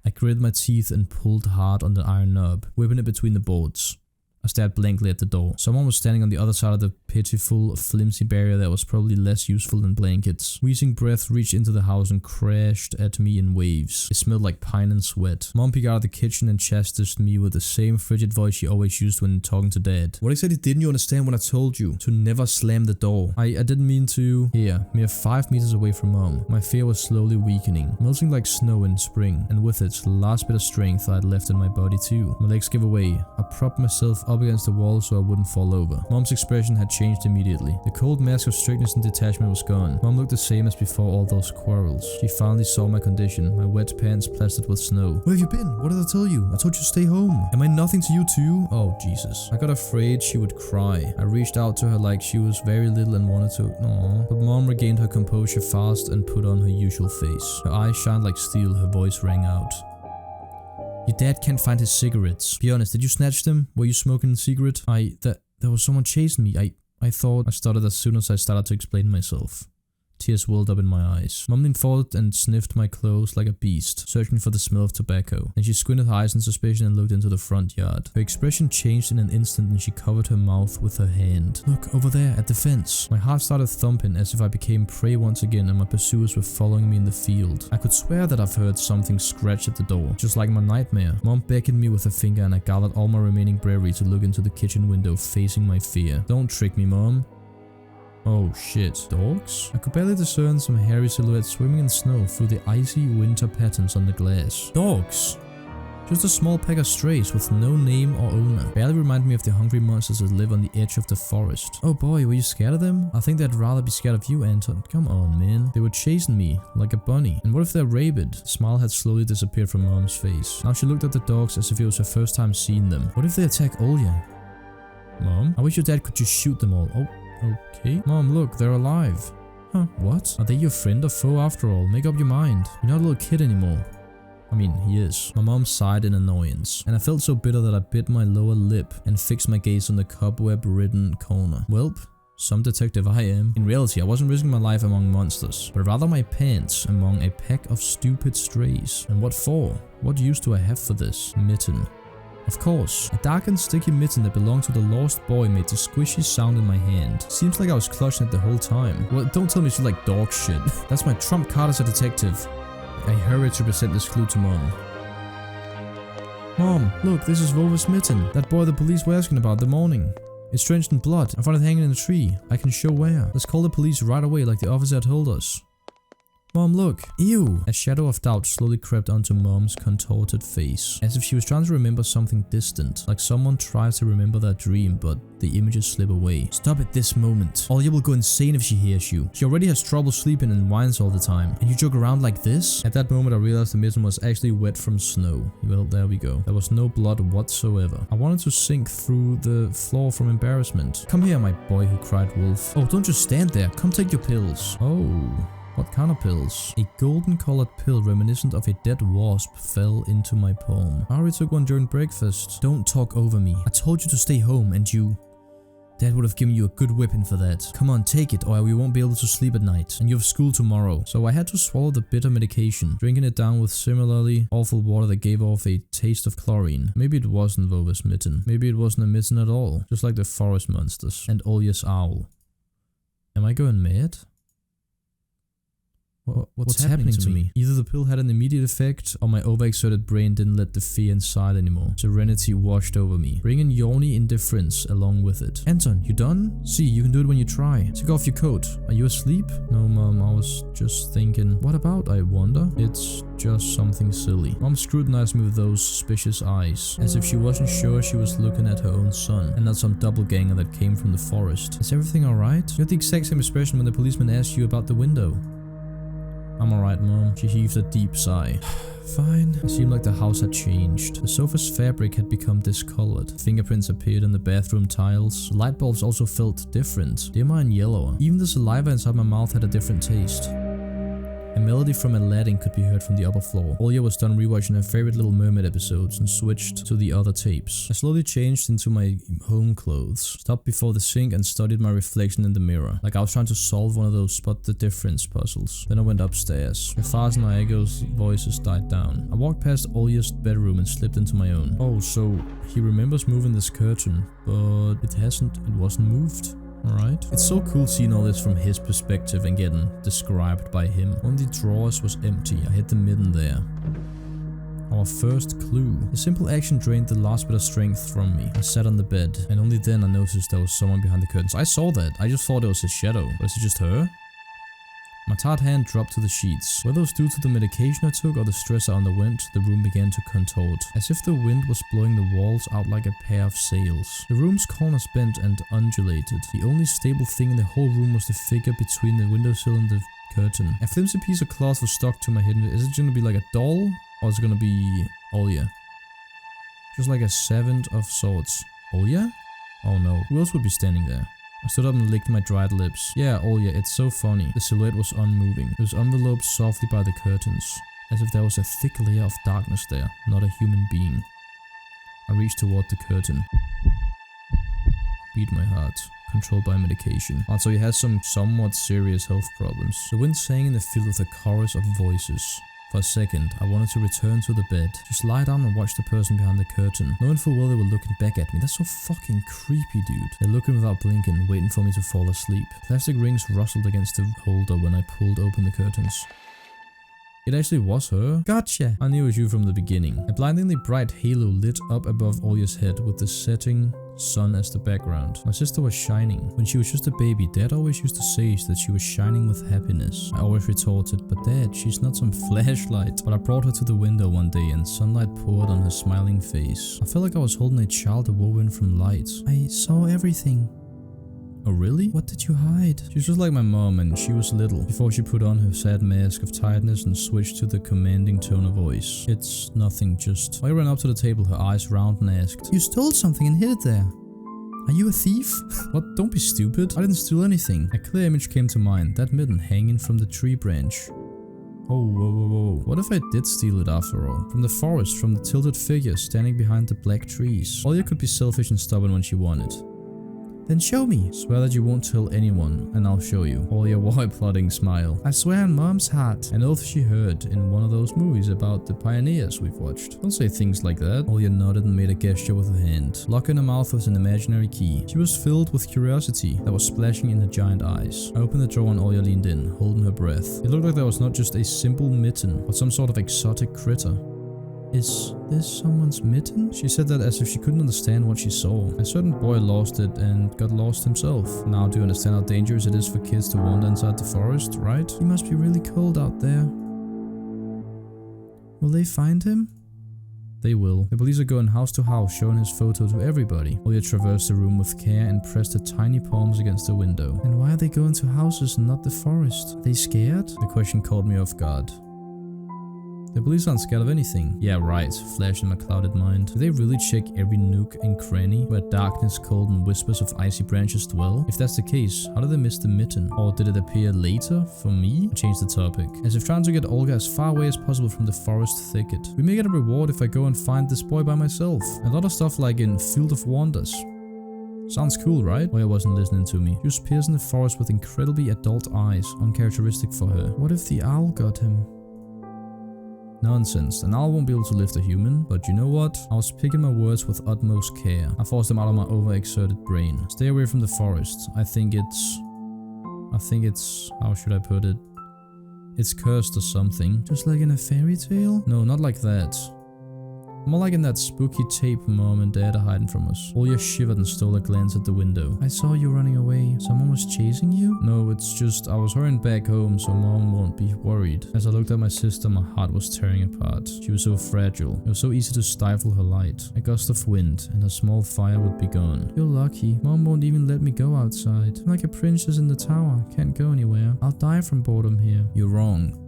I gritted my teeth and pulled hard on the iron knob, whipping it between the boards. I stared blankly at the door. Someone was standing on the other side of the pitiful, flimsy barrier that was probably less useful than blankets. Wheezing breath reached into the house and crashed at me in waves. It smelled like pine and sweat. Mom peeked out of the kitchen and chastised me with the same frigid voice she always used when talking to Dad. What exactly didn't you understand when I told you to never slam the door? I didn't mean to... Here, mere 5 meters away from Mom. My fear was slowly weakening, melting like snow in spring, and with it, the last bit of strength I had left in my body too. My legs gave away. I propped myself up against the wall so I wouldn't fall over. Mom's expression had changed immediately. The cold mask of strictness and detachment was gone. Mom looked the same as before all those quarrels. She finally saw my condition, my wet pants plastered with snow. Where have you been? What did I tell you? I told you to stay home. Am I nothing to you too? Oh, Jesus. I got afraid she would cry. I reached out to her like she was very little and wanted to... Aww. But Mom regained her composure fast and put on her usual face. Her eyes shined like steel, her voice rang out. Your dad can't find his cigarettes. Be honest, did you snatch them? Were you smoking a cigarette? There was someone chasing me. I thought... I stuttered as soon as I started to explain myself. Tears welled up in my eyes. Mom leaned forward and sniffed my clothes like a beast, searching for the smell of tobacco. Then she squinted her eyes in suspicion and looked into the front yard. Her expression changed in an instant and she covered her mouth with her hand. Look, over there, at the fence. My heart started thumping as if I became prey once again and my pursuers were following me in the field. I could swear that I've heard something scratch at the door, just like my nightmare. Mom beckoned me with a finger and I gathered all my remaining bravery to look into the kitchen window facing my fear. Don't trick me, Mom. Oh shit. Dogs? I could barely discern some hairy silhouettes swimming in snow through the icy winter patterns on the glass. Dogs? Just a small pack of strays with no name or owner. Barely remind me of the hungry monsters that live on the edge of the forest. Oh boy, were you scared of them? I think they'd rather be scared of you, Anton. Come on, man. They were chasing me, like a bunny. And what if they're rabid? The smile had slowly disappeared from Mom's face. Now she looked at the dogs as if it was her first time seeing them. What if they attack Olya? Mom? I wish your dad could just shoot them all. Oh. Okay. Mom, look, they're alive. Huh, what? Are they your friend or foe after all? Make up your mind. You're not a little kid anymore. I mean, he is. My mom sighed in annoyance, and I felt so bitter that I bit my lower lip and fixed my gaze on the cobweb-ridden corner. Welp, some detective I am. In reality, I wasn't risking my life among monsters, but rather my pants among a pack of stupid strays. And what for? What use do I have for this? Mitten. Of course, a dark and sticky mitten that belonged to the lost boy made the squishy sound in my hand. Seems like I was clutching it the whole time. Well, don't tell me you like dog shit. That's my trump card as a detective. I hurried to present this clue to Mom. Mom, look, this is Volva's mitten. That boy the police were asking about the morning. It's drenched in blood. I found it hanging in a tree. I can show where. Let's call the police right away like the officer told us. Mom, look. Ew. A shadow of doubt slowly crept onto Mom's contorted face, as if she was trying to remember something distant, like someone tries to remember their dream, but the images slip away. Stop at this moment. Olya will go insane if she hears you. She already has trouble sleeping and whines all the time, and you joke around like this? At that moment I realized the mitten was actually wet from snow. Well, there we go. There was no blood whatsoever. I wanted to sink through the floor from embarrassment. Come here, my boy, who cried Wolf. Oh, don't just stand there. Come take your pills. Oh. What kind of pills? A golden colored pill reminiscent of a dead wasp fell into my palm. I already took one during breakfast. Don't talk over me. I told you to stay home and you... Dad would have given you a good whipping for that. Come on, take it or we won't be able to sleep at night. And you have school tomorrow. So I had to swallow the bitter medication, drinking it down with similarly awful water that gave off a taste of chlorine. Maybe it wasn't Volva's mitten. Maybe it wasn't a mitten at all. Just like the forest monsters. And Olya's owl. Am I going mad? What's happening to me? Either the pill had an immediate effect, or my overexerted brain didn't let the fear inside anymore. Serenity washed over me, bringing yawny indifference along with it. Anton, you done? See, you can do it when you try. Take off your coat. Are you asleep? No, Mom, I was just thinking. What about, I wonder? It's just something silly. Mom scrutinized me with those suspicious eyes, as if she wasn't sure she was looking at her own son, and not some doppelganger that came from the forest. Is everything alright? You had the exact same expression when the policeman asked you about the window. I'm alright, Mom. She heaved a deep sigh. Fine. It seemed like the house had changed. The sofa's fabric had become discolored. Fingerprints appeared on the bathroom tiles. The light bulbs also felt different, dimmer and yellower. Even the saliva inside my mouth had a different taste. A melody from Aladdin could be heard from the upper floor. Olya was done rewatching her favorite Little Mermaid episodes and switched to the other tapes. I slowly changed into my home clothes, stopped before the sink and studied my reflection in the mirror, like I was trying to solve one of those spot the difference puzzles. Then I went upstairs. Mufasa and Iago's voices died down. I walked past Olya's bedroom and slipped into my own. Oh, so he remembers moving this curtain, but it wasn't moved. Alright. It's so cool seeing all this from his perspective and getting described by him. One of the drawers was empty. I hid the mitten there. Our first clue. The simple action drained the last bit of strength from me. I sat on the bed, and only then I noticed there was someone behind the curtains. I saw that. I just thought it was his shadow. But is it just her? My tired hand dropped to the sheets. Whether it was due to the medication I took or the stress I underwent, the room began to contort, as if the wind was blowing the walls out like a pair of sails. The room's corners bent and undulated. The only stable thing in the whole room was the figure between the windowsill and the curtain. A flimsy piece of cloth was stuck to my head. Is it gonna be like a doll? Or is it gonna be Olya? Just like a servant of sorts. Olya? Oh no. Who else would be standing there? I stood up and licked my dried lips. Yeah, Olya, it's so funny. The silhouette was unmoving. It was enveloped softly by the curtains, as if there was a thick layer of darkness there, not a human being. I reached toward the curtain. Beat my heart. Controlled by medication. Also, he has some somewhat serious health problems. The wind sang in the field with a chorus of voices. For a second, I wanted to return to the bed. Just lie down and watch the person behind the curtain, knowing full well they were looking back at me. That's so fucking creepy, dude. They're looking without blinking, waiting for me to fall asleep. Plastic rings rustled against the holder when I pulled open the curtains. It actually was her. Gotcha! I knew it was you from the beginning. A blindingly bright halo lit up above Olya's head with the setting sun as the background. My sister was shining. When she was just a baby, Dad always used to say that she was shining with happiness. I always retorted, but Dad, she's not some flashlight. But I brought her to the window one day and sunlight poured on her smiling face. I felt like I was holding a child woven from light. I saw everything. Oh really? What did you hide? She was just like my mom and she was little, before she put on her sad mask of tiredness and switched to the commanding tone of voice. It's nothing, just... I ran up to the table, her eyes round, and asked, "You stole something and hid it there. Are you a thief?" What? Don't be stupid. I didn't steal anything. A clear image came to mind, that mitten hanging from the tree branch. Oh, whoa, whoa, whoa. What if I did steal it after all? From the forest, from the tilted figure standing behind the black trees. Olya could be selfish and stubborn when she wanted. Then show me. Swear that you won't tell anyone, and I'll show you. Olya wore a plotting smile. I swear on Mom's heart. An oath she heard in one of those movies about the pioneers we've watched. Don't say things like that. Olya nodded and made a gesture with her hand. Lock in her mouth was an imaginary key. She was filled with curiosity that was splashing in her giant eyes. I opened the door and Olya leaned in, holding her breath. It looked like there was not just a simple mitten, but some sort of exotic critter. Is this someone's mitten? She said that as if she couldn't understand what she saw. A certain boy lost it and got lost himself. Now do you understand how dangerous it is for kids to wander inside the forest, right? He must be really cold out there. Will they find him? They will. The police are going house to house showing his photo to everybody. Olya traversed the room with care and pressed her tiny palms against the window. And why are they going to houses and not the forest? Are they scared? The question caught me off guard. The police aren't scared of anything. Yeah, right, flashed in my clouded mind. Do they really check every nook and cranny where darkness, cold, and whispers of icy branches dwell? If that's the case, how did they miss the mitten? Or did it appear later for me? Change the topic. As if trying to get Olga as far away as possible from the forest thicket. We may get a reward if I go and find this boy by myself. A lot of stuff like in Field of Wonders. Sounds cool, right? Olya wasn't listening to me. She was piercing the forest with incredibly adult eyes, uncharacteristic for her. What if the owl got him? Nonsense, an owl won't be able to lift a human, but you know what? I was picking my words with utmost care. I forced them out of my overexerted brain. Stay away from the forest. I think it's, how should I put it? It's cursed or something. Just like in a fairy tale? No, not like that. More like in that spooky tape Mom and Dad are hiding from us. Olya shivered and stole a glance at the window. I saw you running away. Someone was chasing you? No, it's just I was hurrying back home so Mom won't be worried. As I looked at my sister, my heart was tearing apart. She was so fragile. It was so easy to stifle her light. A gust of wind and her small fire would be gone. You're lucky. Mom won't even let me go outside. I'm like a princess in the tower. Can't go anywhere. I'll die from boredom here. You're wrong.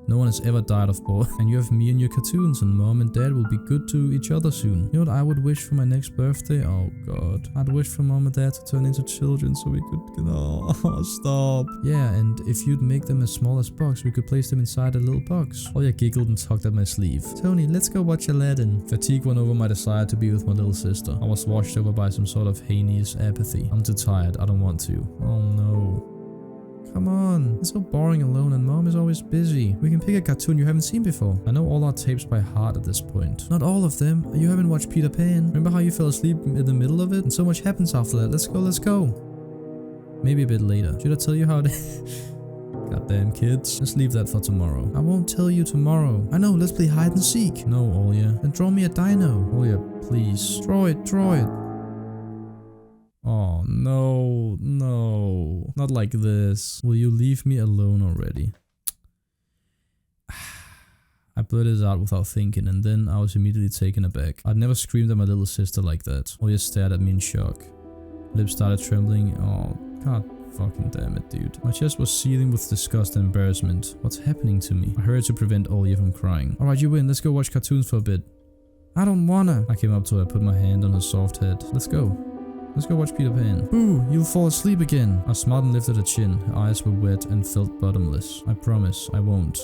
No one has ever died of boredom, and you have me and your cartoons, and Mom and Dad will be good to each other soon. You know what I would wish for my next birthday? Oh god. I'd wish for Mom and Dad to turn into children so we could... Oh, stop. Yeah, and if you'd make them as small as box, we could place them inside a little box. Olya giggled and tugged at my sleeve. Tony, let's go watch Aladdin. Fatigue won over my desire to be with my little sister. I was washed over by some sort of heinous apathy. I'm too tired. I don't want to. Oh no. Come on, it's so boring alone and Mom is always busy. We can pick a cartoon you haven't seen before. I know all our tapes by heart at this point. Not all of them. You haven't watched Peter Pan. Remember how you fell asleep in the middle of it? And so much happens after that. Let's go, let's go. Maybe a bit later. Should I tell you how to... Goddamn kids. Let's leave that for tomorrow. I won't tell you tomorrow. I know, let's play hide and seek. No, Olya. Then draw me a dino. Olya, please. Draw it, draw it. Oh, no, no. Not like this. Will you leave me alone already? I blurted it out without thinking, and then I was immediately taken aback. I'd never screamed at my little sister like that. Olya stared at me in shock. Lips started trembling. Oh, god fucking damn it, dude. My chest was seething with disgust and embarrassment. What's happening to me? I hurried to prevent Olya from crying. Alright, you win. Let's go watch cartoons for a bit. I don't wanna. I came up to her, put my hand on her soft head. Let's go. Let's go watch Peter Pan. Boo, you'll fall asleep again. I smiled and lifted her chin. Her eyes were wet and felt bottomless. I promise, I won't.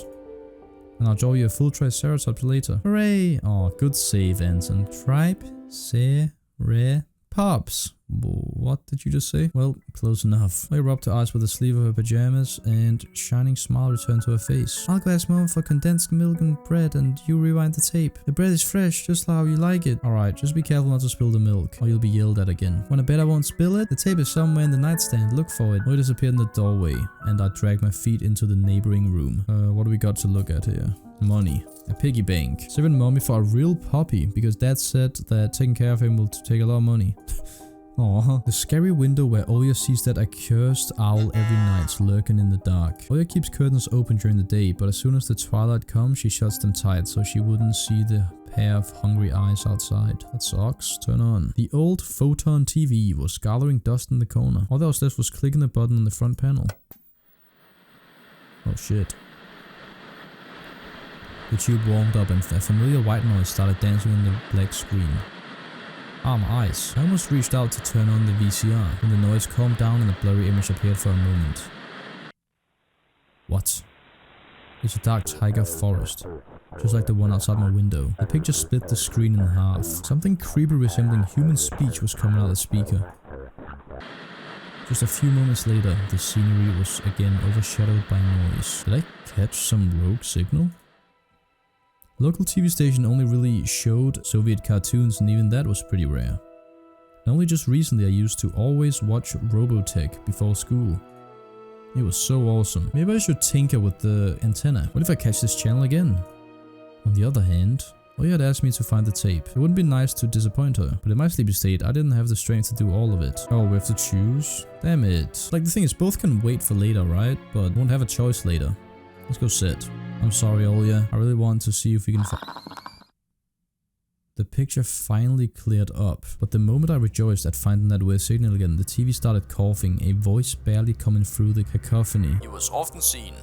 And I'll draw you a full triceratops later. Hooray! Oh, good save, Anton. Triceratops. What did you just say? Well, close enough. I rubbed her eyes with the sleeve of her pajamas, and shining smile returned to her face. I'll glass more for condensed milk and bread, and you rewind the tape. The bread is fresh, just how you like it. Alright, just be careful not to spill the milk, or you'll be yelled at again. Wanna bet I won't spill it? The tape is somewhere in the nightstand, look for it. It disappeared in the doorway, and I dragged my feet into the neighboring room. What do we got to look at here? Money. A piggy bank. Saving mommy for a real puppy, because Dad said that taking care of him will take a lot of money. Aww. The scary window where Olya sees that accursed owl every night lurking in the dark. Olya keeps curtains open during the day, but as soon as the twilight comes, she shuts them tight so she wouldn't see the pair of hungry eyes outside. That sucks. Turn on. The old photon TV was gathering dust in the corner. All that was left was clicking the button on the front panel. Oh shit. The tube warmed up and a familiar white noise started dancing on the black screen. My eyes. I almost reached out to turn on the VCR when the noise calmed down and a blurry image appeared for a moment. What? It's a dark taiga forest, just like the one outside my window. The picture split the screen in half. Something creepy resembling human speech was coming out of the speaker. Just a few moments later, the scenery was again overshadowed by noise. Did I catch some rogue signal? The local TV station only really showed Soviet cartoons, and even that was pretty rare. And only just recently I used to always watch Robotech before school. It was so awesome. Maybe I should tinker with the antenna. What if I catch this channel again? On the other hand, Oya had asked me to find the tape. It wouldn't be nice to disappoint her, but in my sleepy state, I didn't have the strength to do all of it. Oh, we have to choose? Damn it. Like, the thing is, both can wait for later, right? But won't have a choice later. Let's go sit. I'm sorry, Olya. I really want to see if we can The picture finally cleared up, but the moment I rejoiced at finding that weird signal again, the TV started coughing, a voice barely coming through the cacophony. It was often seen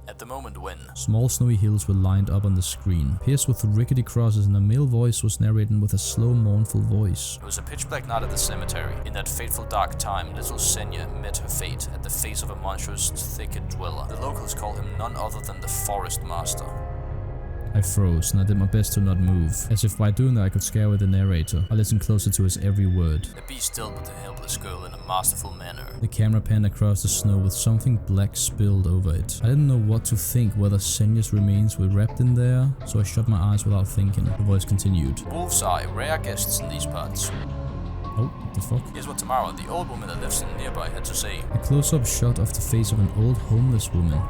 at the moment when small snowy hills were lined up on the screen, pierced with rickety crosses, and a male voice was narrating with a slow, mournful voice. It was a pitch black night at the cemetery. In that fateful dark time, little Senya met her fate at the face of a monstrous thicket dweller. The locals call him none other than the Forest Master. I froze, and I did my best to not move, as if by doing that I could scare away the narrator. I listened closer to his every word. The beast dealt with the helpless girl in a masterful manner. The camera panned across the snow with something black spilled over it. I didn't know what to think, whether Senya's remains were wrapped in there, so I shut my eyes without thinking. The voice continued. Wolves are rare guests in these parts. Oh, what the fuck? Here's what Tamara, the old woman that lives in nearby, had to say. A close-up shot of the face of an old homeless woman,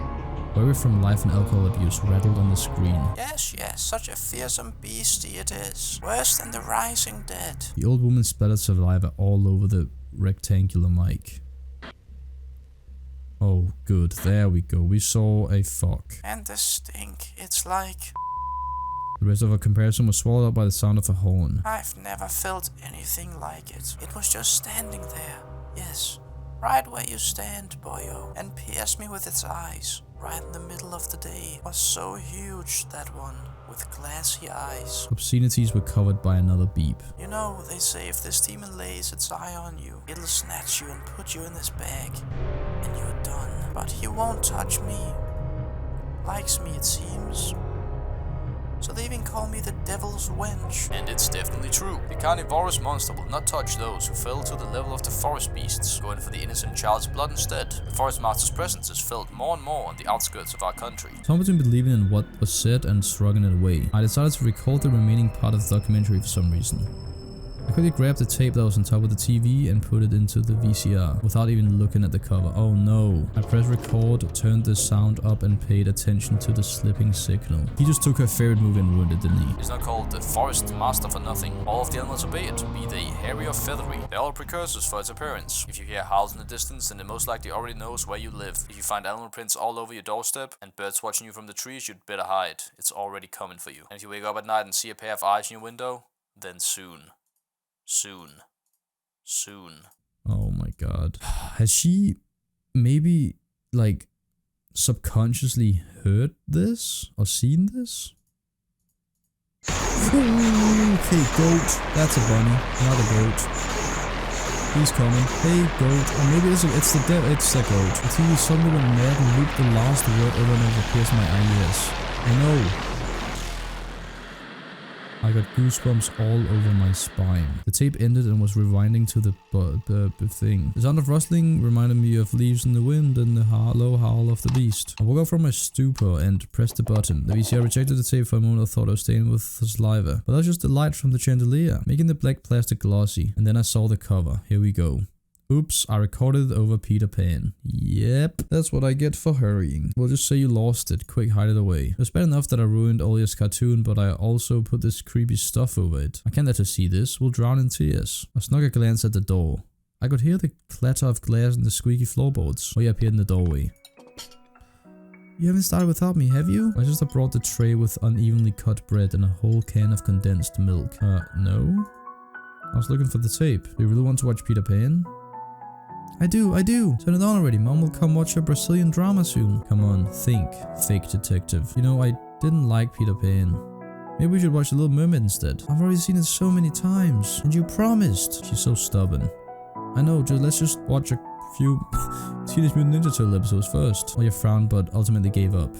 weary from life and alcohol abuse, rattled on the screen. Yes, such a fearsome beastie it is. Worse than the rising dead. The old woman splattered saliva all over the rectangular mic. Oh, good. There we go. We saw a fuck. And the stink. It's like... The rest of her comparison was swallowed up by the sound of a horn. I've never felt anything like it. It was just standing there. Yes. Right where you stand, boyo. And pierced me with its eyes. Right in the middle of the day. Was so huge, that one. With glassy eyes. Obscenities were covered by another beep. You know, they say if this demon lays its eye on you, it'll snatch you and put you in this bag. And you're done. But he won't touch me. Likes me, it seems. So they even call me the devil's wench. And it's definitely true. The carnivorous monster will not touch those who fell to the level of the forest beasts, going for the innocent child's blood instead. The forest master's presence is felt more and more on the outskirts of our country. Torn between believing in what was said and shrugging it away, I decided to record the remaining part of the documentary for some reason. I quickly grabbed the tape that was on top of the TV and put it into the VCR, without even looking at the cover. Oh no. I pressed record, turned the sound up and paid attention to the slipping signal. He just took her favorite movie and ruined it, didn't he? It's not called the Forest Master for nothing. All of the animals obey it, be they hairy or feathery. They're all precursors for its appearance. If you hear howls in the distance, then it most likely already knows where you live. If you find animal prints all over your doorstep and birds watching you from the trees, you'd better hide. It's already coming for you. And if you wake up at night and see a pair of eyes in your window, then soon. Oh my god. Has she maybe, like, subconsciously heard this? Or seen this? Okay, goat. That's a bunny, not a goat. He's coming. Hey, goat. Or maybe it's the devil. It's the goat. The TV suddenly went mad and looped the last word over and over, pierced my ears. I know. I got goosebumps all over my spine. The tape ended and was rewinding to the thing. The sound of rustling reminded me of leaves in the wind and the low howl of the beast. I woke up from my stupor and pressed the button. The VCR rejected the tape for a moment. I thought I was staying with saliva. But that was just the light from the chandelier, making the black plastic glossy. And then I saw the cover. Here we go. Oops, I recorded it over Peter Pan. Yep, that's what I get for hurrying. We'll just say you lost it. Quick, hide it away. It was bad enough that I ruined Olya's cartoon, but I also put this creepy stuff over it. I can't let her see this. We'll drown in tears. I snuck a glance at the door. I could hear the clatter of glass and the squeaky floorboards. Olya appeared in the doorway. You haven't started without me, have you? My sister brought the tray with unevenly cut bread and a whole can of condensed milk. No? I was looking for the tape. Do you really want to watch Peter Pan? I do. Turn it on already. Mom will come watch a Brazilian drama soon. Come on, think, fake detective. You know, I didn't like Peter Pan. Maybe we should watch The Little Mermaid instead. I've already seen it so many times. And you promised. She's so stubborn. I know, let's just watch a few Teenage Mutant Ninja Turtle episodes first. Olya frowned but ultimately gave up.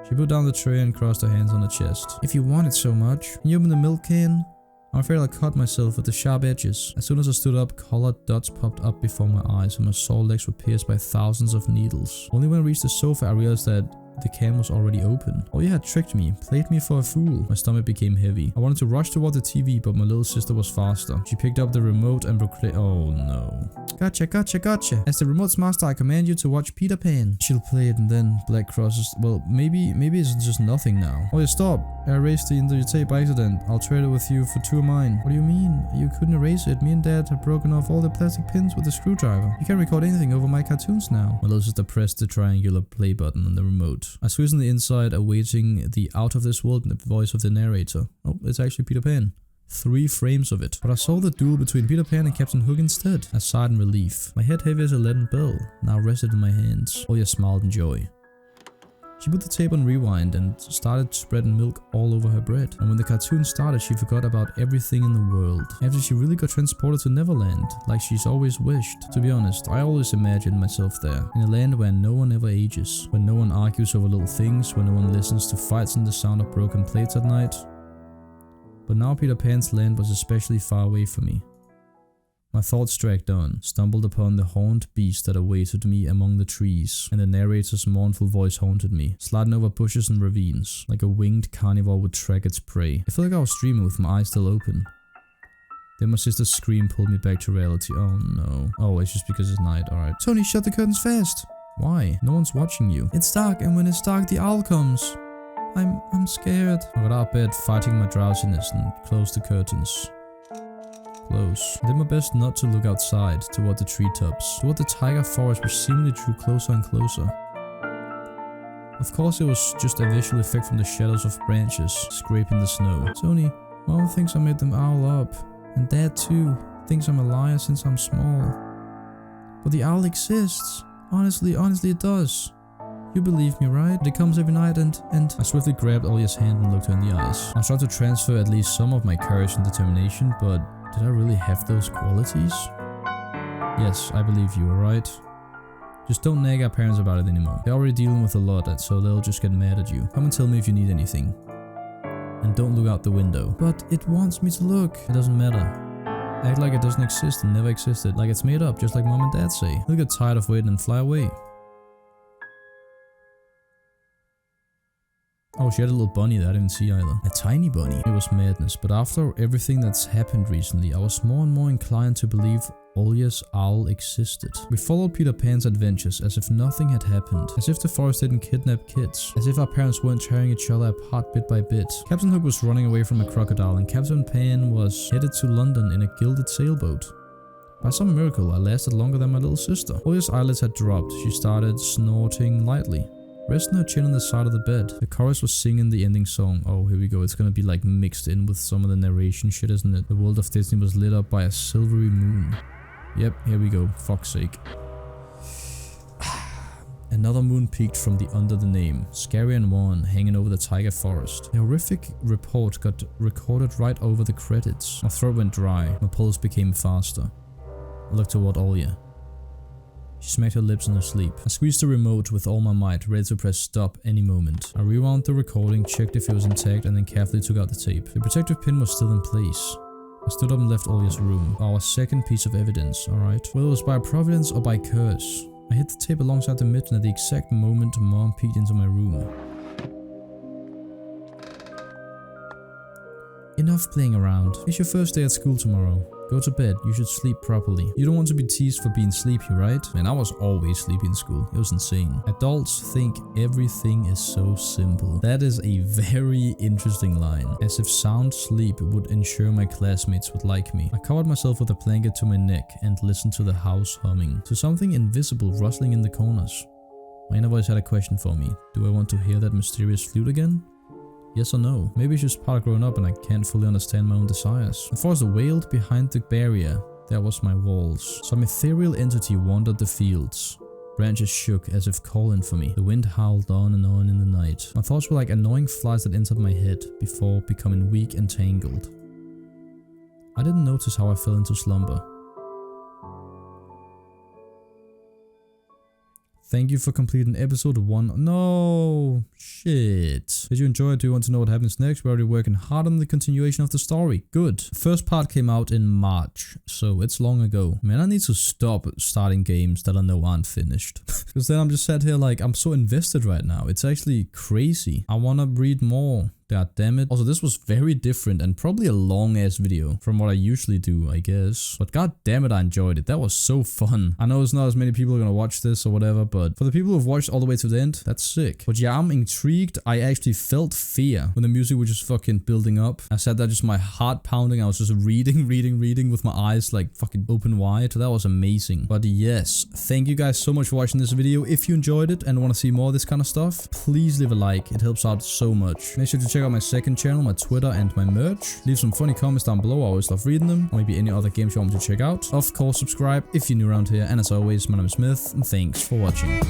She put down the tray and crossed her hands on her chest. If you want it so much, can you open the milk can? I'm afraid I cut myself with the sharp edges. As soon as I stood up, colored dots popped up before my eyes and my sore legs were pierced by thousands of needles. Only when I reached the sofa I realized that the can was already open. Oya had tricked me, played me for a fool. My stomach became heavy. I wanted to rush toward the TV, but my little sister was faster. She picked up the remote and proclaimed, "Oh no. Gotcha, gotcha, gotcha. As the remote's master, I command you to watch Peter Pan." She'll play it and then black crosses. Well, maybe it's just nothing now. Oya, stop. I erased the into your tape by accident. I'll trade it with you for 2 of mine. What do you mean? You couldn't erase it. Me and Dad have broken off all the plastic pins with a screwdriver. You can't record anything over my cartoons now. My little sister pressed the triangular play button on the remote. I squeezed on the inside, awaiting the out of this world voice of the narrator. Oh, it's actually Peter Pan. 3 frames of it. But I saw the duel between Peter Pan and Captain Hook instead. I sighed in relief. My head heavy as a leaden bell now rested in my hands. Oya smiled in joy. She put the tape on rewind and started spreading milk all over her bread. And when the cartoon started, she forgot about everything in the world. After she really got transported to Neverland, like she's always wished. To be honest, I always imagined myself there. In a land where no one ever ages. Where no one argues over little things. Where no one listens to fights and the sound of broken plates at night. But now Peter Pan's land was especially far away from me. My thoughts dragged on, stumbled upon the horned beast that awaited me among the trees, and the narrator's mournful voice haunted me, sliding over bushes and ravines, like a winged carnivore would track its prey. I felt like I was dreaming with my eyes still open. Then my sister's scream pulled me back to reality. Oh no. Oh, it's just because it's night, alright. Tony, shut the curtains fast! Why? No one's watching you. It's dark, and when it's dark, the owl comes. I'm scared. I got out of bed, fighting my drowsiness, and closed the curtains. Close. I did my best not to look outside, toward the treetops, toward the tiger forest which seemingly drew closer and closer. Of course it was just a visual effect from the shadows of branches scraping the snow. Tony, Mom thinks I made them owl up, and Dad too thinks I'm a liar since I'm small. But the owl exists. Honestly it does. You believe me, right? It comes every night and... I swiftly grabbed Oya's hand and looked her in the eyes. I tried to transfer at least some of my courage and determination, but did I really have those qualities? Yes, I believe you, alright? Just don't nag our parents about it anymore. They're already dealing with a lot, so they'll just get mad at you. Come and tell me if you need anything. And don't look out the window. But it wants me to look. It doesn't matter. Act like it doesn't exist and never existed. Like it's made up, just like Mom and Dad say. They'll get tired of waiting and fly away. Oh, she had a little bunny that I didn't see either. A tiny bunny. It was madness, but after everything that's happened recently, I was more and more inclined to believe Oya's owl existed. We followed Peter Pan's adventures as if nothing had happened, as if the forest didn't kidnap kids, as if our parents weren't tearing each other apart bit by bit. Captain Hook was running away from a crocodile, and Captain Pan was headed to London in a gilded sailboat. By some miracle, I lasted longer than my little sister. Oya's eyelids had dropped. She started snorting lightly, resting her chin on the side of the bed. The chorus was singing the ending song. Oh, here we go. It's gonna be like mixed in with some of the narration shit, isn't it? The world of Disney was lit up by a silvery moon. Yep, here we go. Fuck's sake. Another moon peeked from under the name, scary and wan, hanging over the tiger forest. A horrific report got recorded right over the credits. My throat went dry. My pulse became faster. I looked toward Oya. She smacked her lips in her sleep. I squeezed the remote with all my might, ready to press stop any moment. I rewound the recording, checked if it was intact, and then carefully took out the tape. The protective pin was still in place. I stood up and left Oya's room. Our second piece of evidence, alright? Whether it was by providence or by curse, I hit the tape alongside the mitten at the exact moment Mom peeked into my room. Enough playing around. It's your first day at school tomorrow. Go to bed, you should sleep properly. You don't want to be teased for being sleepy, right? Man, I was always sleepy in school. It was insane. Adults think everything is so simple. That is a very interesting line. As if sound sleep would ensure my classmates would like me. I covered myself with a blanket to my neck and listened to the house humming. To something invisible rustling in the corners. My inner voice had a question for me. Do I want to hear that mysterious flute again? Yes or no? Maybe it's just part of growing up and I can't fully understand my own desires. The forest wailed behind the barrier. That was my walls. Some ethereal entity wandered the fields. Branches shook as if calling for me. The wind howled on in the night. My thoughts were like annoying flies that entered my head before becoming weak and tangled. I didn't notice how I fell into slumber. Thank you for completing episode 1. No, shit. Did you enjoy it? Do you want to know what happens next? We're already working hard on the continuation of the story. Good. First part came out in March, so it's long ago. Man, I need to stop starting games that I know aren't finished. Because then I'm just sat here like, I'm so invested right now. It's actually crazy. I want to read more. God damn it. Also, this was very different and probably a long ass video from what I usually do, I guess. But god damn it, I enjoyed it. That was so fun. I know it's not as many people are gonna watch this or whatever, but for the people who've watched all the way to the end, that's sick. But yeah, I'm intrigued. I actually felt fear when the music was just fucking building up. I sat there just my heart pounding. I was just reading with my eyes like fucking open wide. That was amazing. But yes, thank you guys so much for watching this video. If you enjoyed it and want to see more of this kind of stuff, please leave a like. It helps out so much. Make sure to check out my second channel, my Twitter, and my merch. Leave some funny comments down below. I always love reading them. Or maybe any other games you want me to check out. Of course, subscribe if you're new around here. And as always, my name is Myth, and thanks for watching.